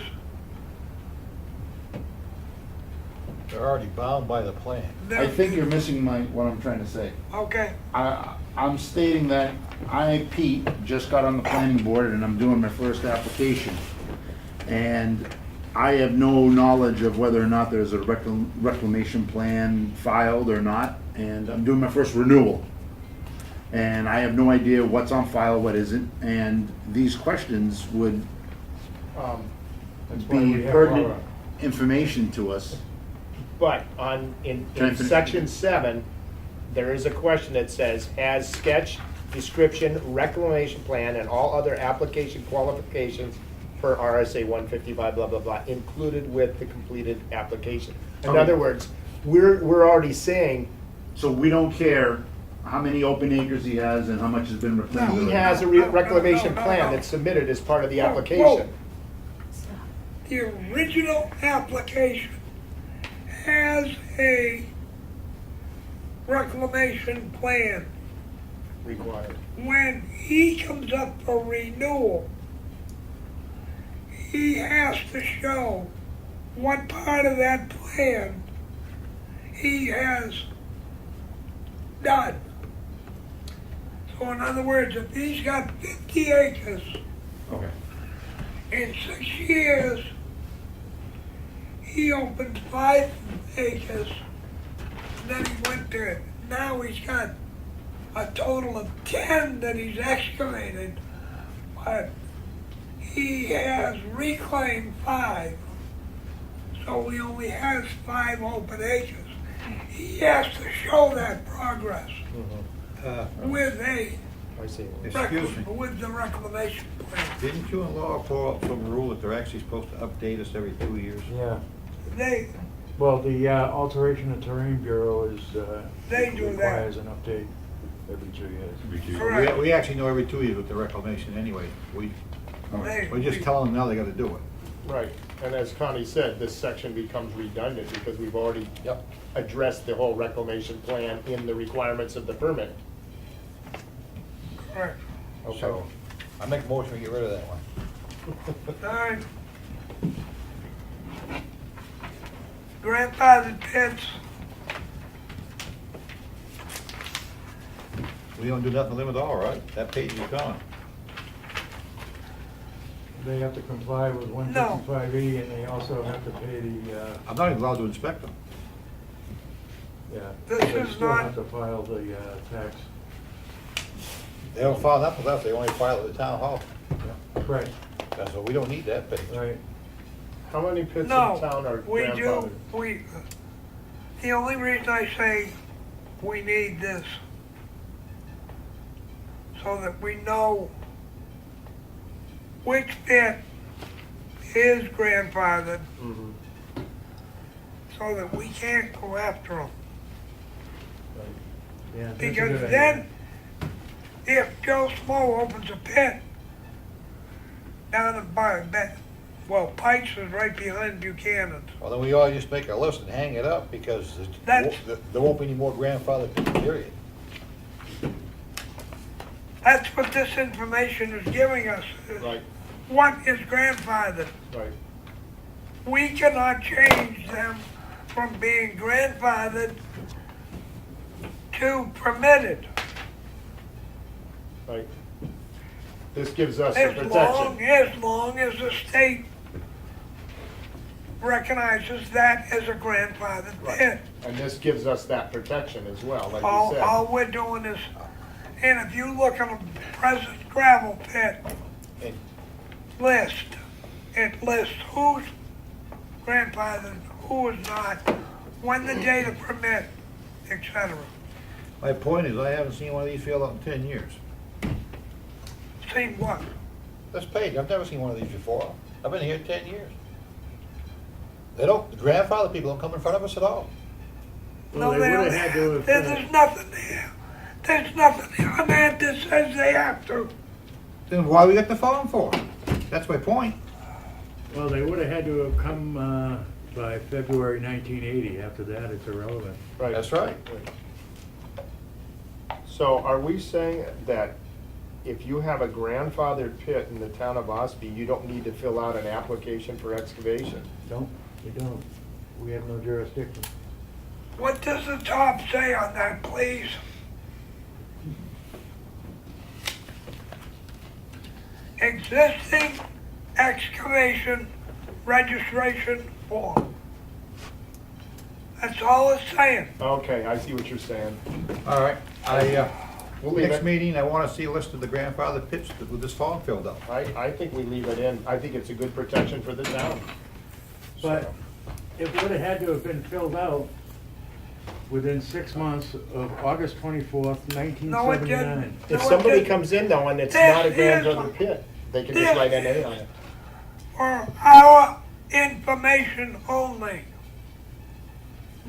They're already bound by the plan. I think you're missing what I'm trying to say. Okay, I'm stating that I, Pete, just got on the planning board and I'm doing my first application. And I have no knowledge of whether or not there's a reclamation plan filed or not. And I'm doing my first renewal. And I have no idea what's on file, what isn't. And these questions would That's why we be have pertinent our- information to us. But Can I in finish? section 7, there is a question that says, has sketch, description, reclamation plan, and all other application qualifications per RSA 155, blah, blah, blah, included with the completed application. In Okay. other words, we're already saying So we don't care how many open acres he has and how much has been reclaimed. he has a reclamation plan that's submitted as part of the Whoa, application. the original application has a reclamation plan. Required. When he comes up for renewal, he has to show what part of that plan he has done. So in other words, if he's got 50 acres, Okay. in 6 years, he opened 5 acres, and then he went to, now he's got a total of 10 that he's excavated, but he has reclaimed 5, so he only has 5 open acres. He has to show that progress with a I see. Excuse me, with the reclamation plan. didn't you in law pull up some rule that they're actually supposed to update us every 2 years? Yeah, They, well, the Alteration of Terrain Bureau is, They do that. requires an update every 2 years. correct. We actually know every 2 years with the reclamation anyway. We're just telling them now they gotta do it. Right, and as Connie said, this section becomes redundant because we've already Yep. addressed the whole reclamation plan in the requirements of the permit. Correct. So, I make a motion to get rid of that one. All right. Grandfathered pits, We don't do nothing with them at all, right? That page is gone. They have to comply with 155E, and they also have to pay the, I'm not even allowed to inspect them. yeah. This They is still not- have to file the tax. They don't file that with us, they only file at the town hall. Right, So we don't need that page. right. How many pits in no, town are we grandfathered? do, the only reason I say we need this, so that we know which pit is grandfathered, Mhm. so that we can't go after them. Yeah, that's a Because good idea. then, if Joe Smo opens a pit down at Pikes is right behind Buchanan's. Well, then we ought to just make a list and hang it up, because That's- there won't be any more grandfathered pits, period. That's what this information is giving us. Is Right, what is grandfathered. right. We cannot change them from being grandfathered to permitted. Right. This gives us the As protection. long as the state recognizes that as a grandfathered pit. And this gives us that protection as well, like you All said. we're doing is, and if you look at a present gravel pit list, it lists who's grandfathered, who is not, when the date of permit, etc. My point is, I haven't seen one of these filled out in 10 years. Seen what? This page, I've never seen one of these before. I've been here 10 years. They don't, the grandfather people don't come in front of us at all. Well, No, they they would've don't had to have, have, there's nothing there There's nothing on that that says they have to. Then why we got the phone for? That's my point. Well, they would have had to have come by February 1980. After that, it's irrelevant. Right. That's right. So are we saying that if you have a grandfathered pit in the town of Ossipee, you don't need to fill out an application for excavation? Don't, we don't. We have no jurisdiction. What does the top say on that, please? Existing excavation registration form. That's all it's saying. Okay, I see what you're saying. All right, We'll leave next it. meeting, I wanna see a list of the grandfather pits with this form filled out. I think we leave it in. I think it's a good protection for the town. But it would have had to have been filled out within 6 months of August 24th, 1979. If No, it somebody didn't. comes in though and it's This not a is- grandfathered pit, they can just write NA on it. For our information only.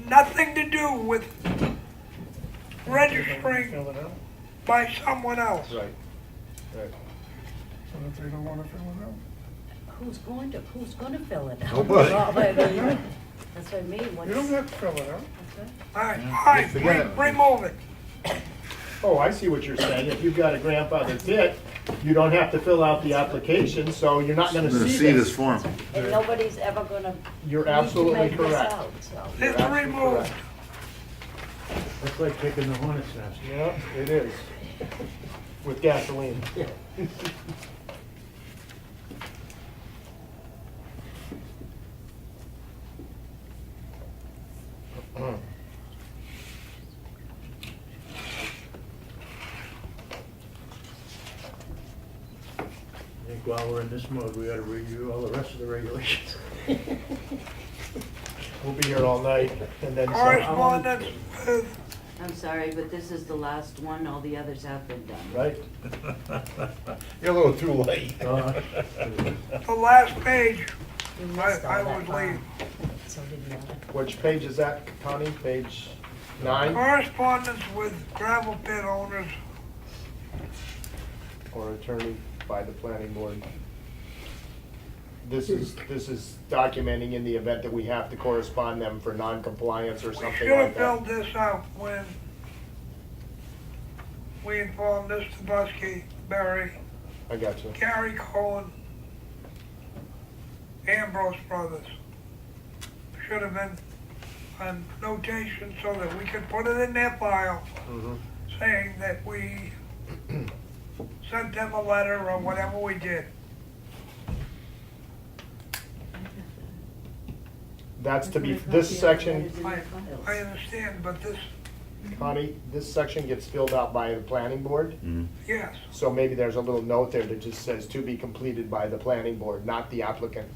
Nothing to do with registering Fill it out. by someone else. Right. Right. So if they don't wanna fill it out, Who's going to fill it out? Nobody. Well, I mean, that's what I mean, what's. you don't have to fill it out. Okay. All right, Yeah, all right, just forget it. remove it. Oh, I see what you're saying. If you've got a grandfathered pit, you don't have to fill out the application, so you're not gonna I'm gonna see see this this. form. And nobody's ever gonna. You're need to absolutely make this correct. out, so. You're It's absolutely removed. correct. That's like taking the hornet's nest. Yeah, it is. With gasoline. I think while we're in this mode, we ought to review all the rest of the regulations. We'll be here all night and then some. Correspondence with, I'm sorry, but this is the last one, all the others have been done. Right? You're a little too late. the last page, You missed all I that would part. leave. So did the other. Which page is that, Connie? Page 9? Correspondence with gravel pit owners. Or attorney by the planning board. This is documenting in the event that we have to correspond them for non-compliance or We something should have like that. filled this out when we informed Mr. Buskey, Barry, I got you. Gary Cohen, Ambrose Brothers. Should have been a notation so that we could put it in their file Mhm. saying that we sent them a letter or whatever we did. That's to be, this section, I understand, but this, Connie, this section gets filled out by the planning board. yes, So maybe there's a little note there that just says to be completed by the planning board, not the applicant.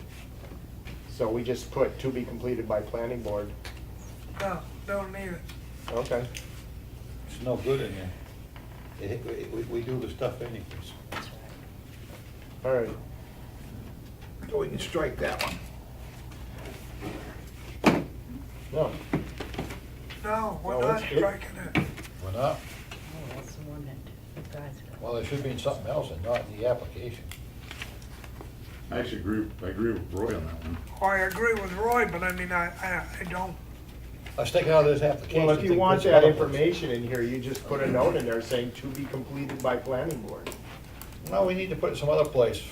So we just put to be completed by planning board. no, don't need it. Okay. It's no good in there. We do the stuff anyways. All right. So we can strike that one. No. No, we're No, not it's- striking it. We're not? Oh, that's the one that the guys got. Well, there should be something else and not in the application. I actually agree with Roy on that one. Oh, I agree with Roy, but I mean, I don't. Let's take it out of this application. Well, if you Think want this that other place. information in here, you just put a note in there saying to be completed by planning board. No, we need to put it some other place.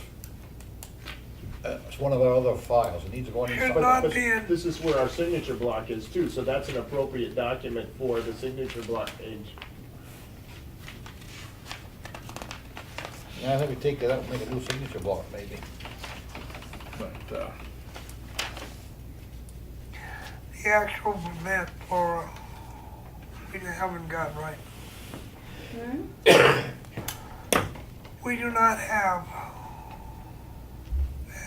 It's one of our other files. It needs to go in Should some. not But be in- this is where our signature block is too, so that's an appropriate document for the signature block page. Yeah, I think we take that out and make a new signature block maybe. But, The actual permit for, we haven't got right. We do not have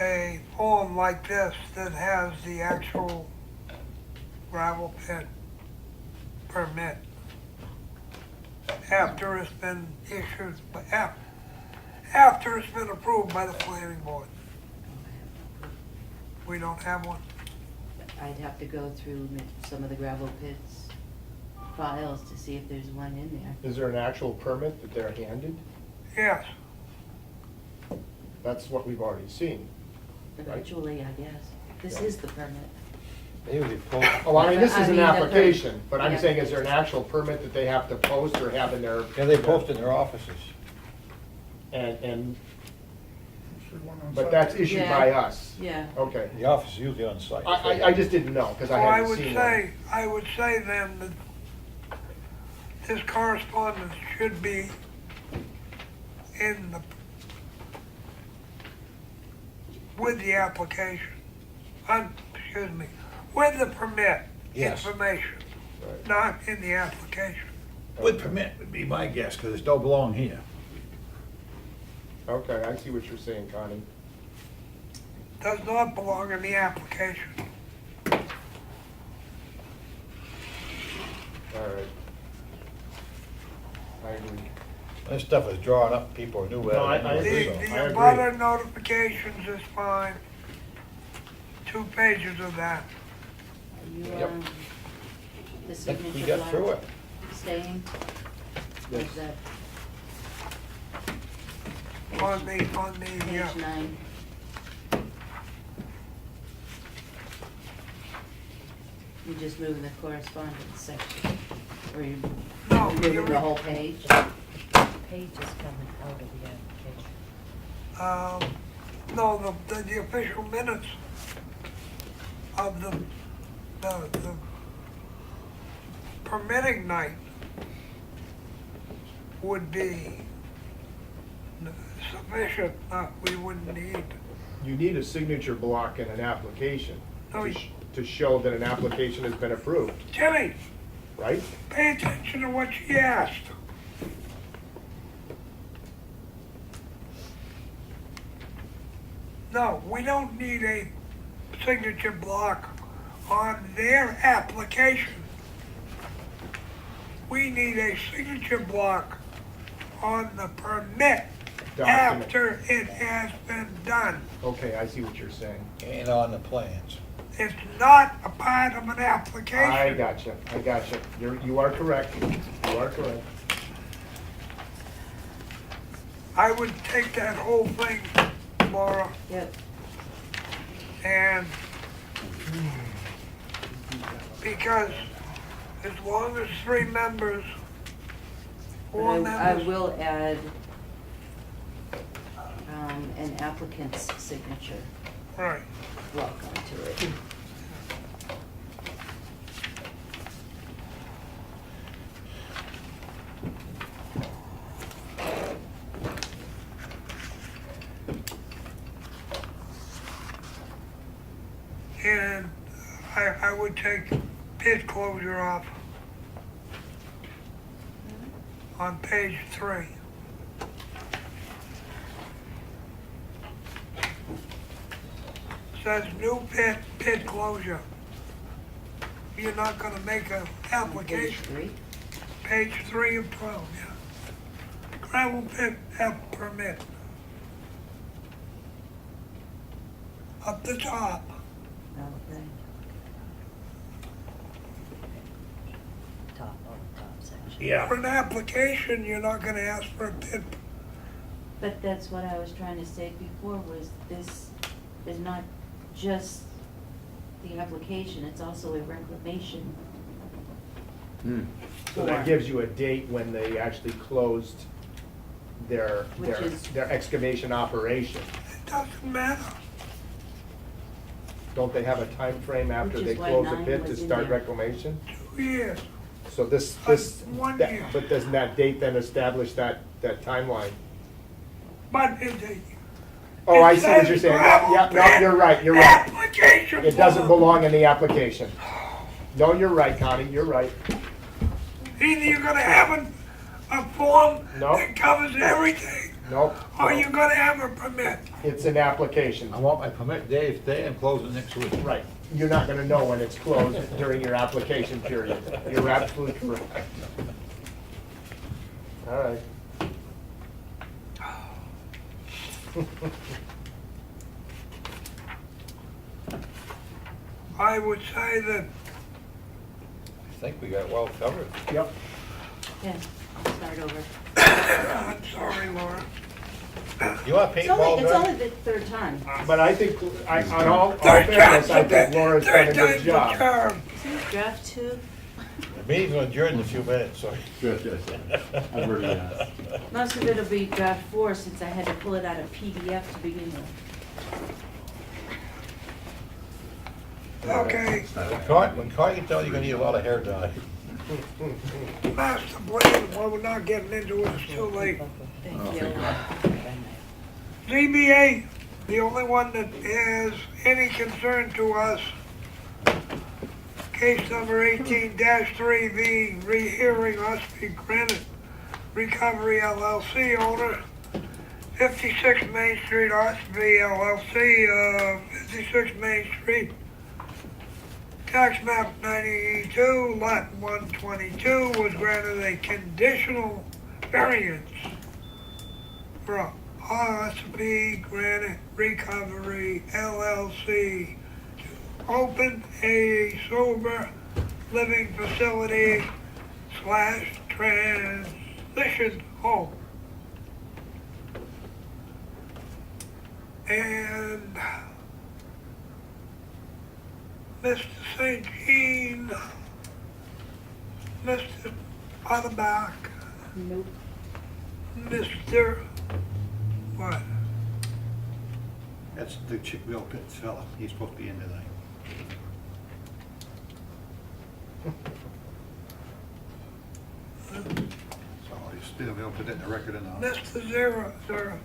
a form like this that has the actual gravel pit permit after it's been issued, after it's been approved by the planning board. We don't have one. I'd have to go through some of the gravel pits files to see if there's one in there. Is there an actual permit that they're handed? Yes, That's what we've already seen. Eventually, I guess. This Yeah. is the permit. They usually pull, Oh, I mean, this I is an mean, the application, but I'm yeah. saying, is there an actual permit that they have to post or have in their? yeah, they post in their offices. And, Should one on but site. that's issued Yeah. by us? Yeah. Okay. The office is usually on site. I just didn't know, because I well, I hadn't would seen say, one. I would say then that this correspondence should be in the, with the application, excuse me, with the permit Yes. information, Right. not in the application. With permit would be my guess, because it don't belong here. Okay, I see what you're saying, Connie. Does not belong in the application. All right. I agree. This stuff is drawn up, people knew No, I where agree. The, it was. the I agree. abutter notifications is fine. 2 pages of that. Are you, Yep. the I think we signature got through block it. staying? Or is that On the, page 9? You're just moving the correspondence section, or you no, moving you're, the whole page? Page is coming out of the application. no, the official minutes of the permitting night would be sufficient, we wouldn't need. You need a signature block in an application No, to you- to show that an application has been approved, Jimmy, right? pay attention to what she asked. No, we don't need a signature block on their application. We need a signature block on the permit Document. after it has been done. Okay, I see what you're saying. And on the plans. It's not a part of an application. I gotcha. You are correct. You are correct. I would take that whole thing, Laura, Yep. and because as long as 3 members, But 4 I members, will add an applicant's signature right. block onto it. And I would take pit closure off on page 3. Says new pit closure. You're not gonna make an Page application. 3? Page 3 of 12, yeah. Gravel pit permit. Up the top. Okay. Top, on the top section. Yeah. For an application, you're not gonna ask for a pit. But that's what I was trying to say before, was this is not just the application, it's also a reclamation. So that gives you a date when they actually closed their Which is- their excavation operation. It doesn't matter. Don't they have a time frame after Which they is why close the 9 pit to was in start there. reclamation? 2 years. So this, 1 that- year. but doesn't that date then establish that timeline? But it, Oh, I It see what says you're saying. gravel Yeah, no, pit you're right, you're right. application It doesn't form. belong in the application. No, you're right, Connie, you're right. Either you're gonna have a form No. that covers everything, Nope. or you're gonna have a permit. It's an application. I want my permit day today and close it next week. Right. You're not gonna know when it's closed during your application period. You're absolutely correct. All right. I would say that think we got well covered. Yep. Yeah, I'll start over. I'm sorry, Laura. You want It's paintball, only Doug? the third time. But I think, on all Third fairness, I time's think Laura's done a third good time's the job. charm. Isn't it draft two? The meeting's gonna adjourn in a few minutes, so. Good, good. I've already asked. Most of it'll be draft four since I had to pull it out of PDF to begin with. Okay, When Carl can tell you're gonna need a lot of hair dye. master plan, well, we're not getting into it, it's too late. Thank you. ZBA, the only one that has any concern to us, case number 18-3V, rehearing Ossipee Granite Recovery LLC owner, 56 Main Street, Ossipee LLC, 56 Main Street, tax map 92, lot 122, was granted a conditional variance for Ossipee Granite Recovery LLC to open a sober living facility / transition home. And Mr. St. Jean, Mr. Otterbach, Nope. Mr. What? That's the Chick-fil Pit fella. He's supposed to be in tonight. So we'll put that in the record and all. Mr. Zero,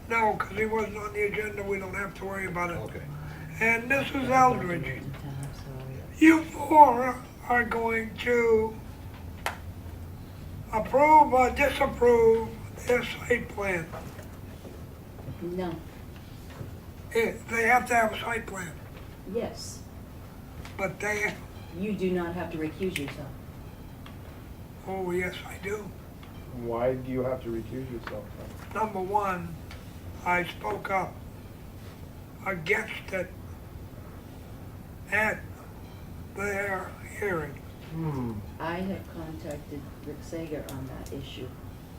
no, because he wasn't on the agenda, we don't have to worry about it. Okay. And Mrs. Eldridge, you four are going to approve or disapprove their site plan. No. They have to have a site plan, Yes. but they, You do not have to recuse yourself. oh, yes, I do. Why do you have to recuse yourself? Number one, I spoke up against it at their hearing. I have contacted Rick Sager on that issue,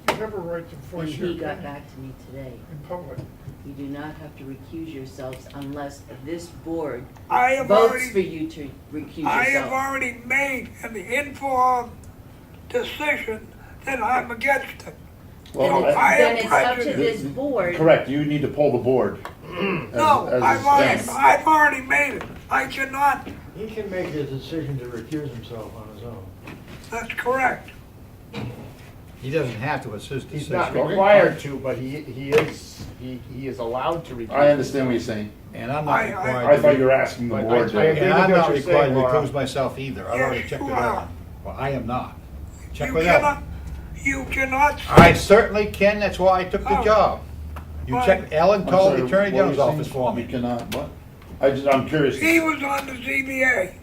You have a right to and voice your he got opinion back to me today. in public. You do not have to recuse yourselves unless this board I have votes already for you to recuse I have yourself. already made an informed decision that I'm against it. Well, So I Then am it's up to prejudiced. this board. correct, you need to pull the board. No, as I've it already, stands. I've already made it. I cannot, He can make his decision to recuse himself on his own. that's correct. He doesn't have to, it's his He's decision. not required to, but he is allowed to recuse. I understand what you're saying. And I'm not I required. I to thought be- you were asking the I- board I to. agree. And I'm with not what you're required saying, to Laura. recuse myself either. I've Yes, already checked you with are. Ellen. Well, I am not. Check You with Ellen. cannot, you cannot. I certainly can, that's why I took the Oh. job. You Right. check, Ellen I'm told sorry, the Attorney what were General's you saying? office for We me. cannot, what? I'm curious. He was on the ZBA.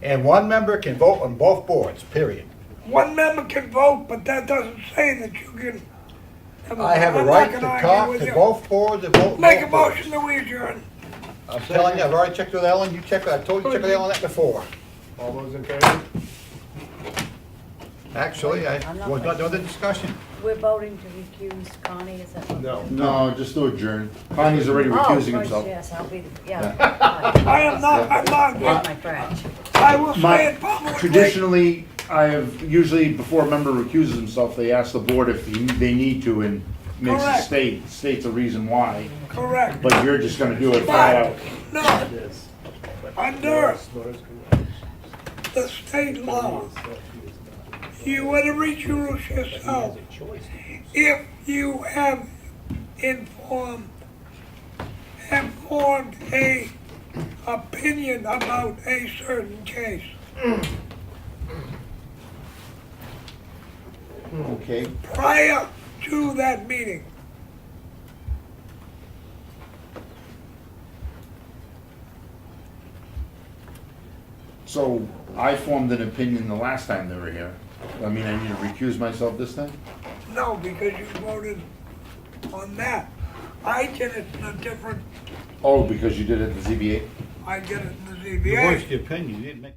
And one member can vote on both boards, period. One member can vote, but that doesn't say that you can. I have a I'm not right to gonna argue talk with to you. both boards and vote Make a both boards. motion to adjourn. I'm telling you, I've already checked with Ellen, you check, I told you to check with Ellen on that before. All those in favor? Actually, I I'm not was not doing the ready. discussion. We're voting to recuse Connie, is that what? No. No, just do adjourn. Connie's already recusing Oh, right, himself. yes, I'll be, I yeah. am not, I'm not, Here's my French. I will say My, it publicly. traditionally, I have, usually before a member recuses himself, they ask the board if they need to and makes Correct. states a reason why. Correct. But you're just gonna do it flat out. No, Yes. under Laura's correct. the state law, you would recuse yourself if you have formed a opinion about a certain case. Okay. Prior to that meeting. So I formed an opinion the last time they were here. I mean, I need to recuse myself this time? No, because you voted on that. I did it in a different, Oh, because you did it at the ZBA? I did it in the You ZBA. voiced your opinion, you didn't make.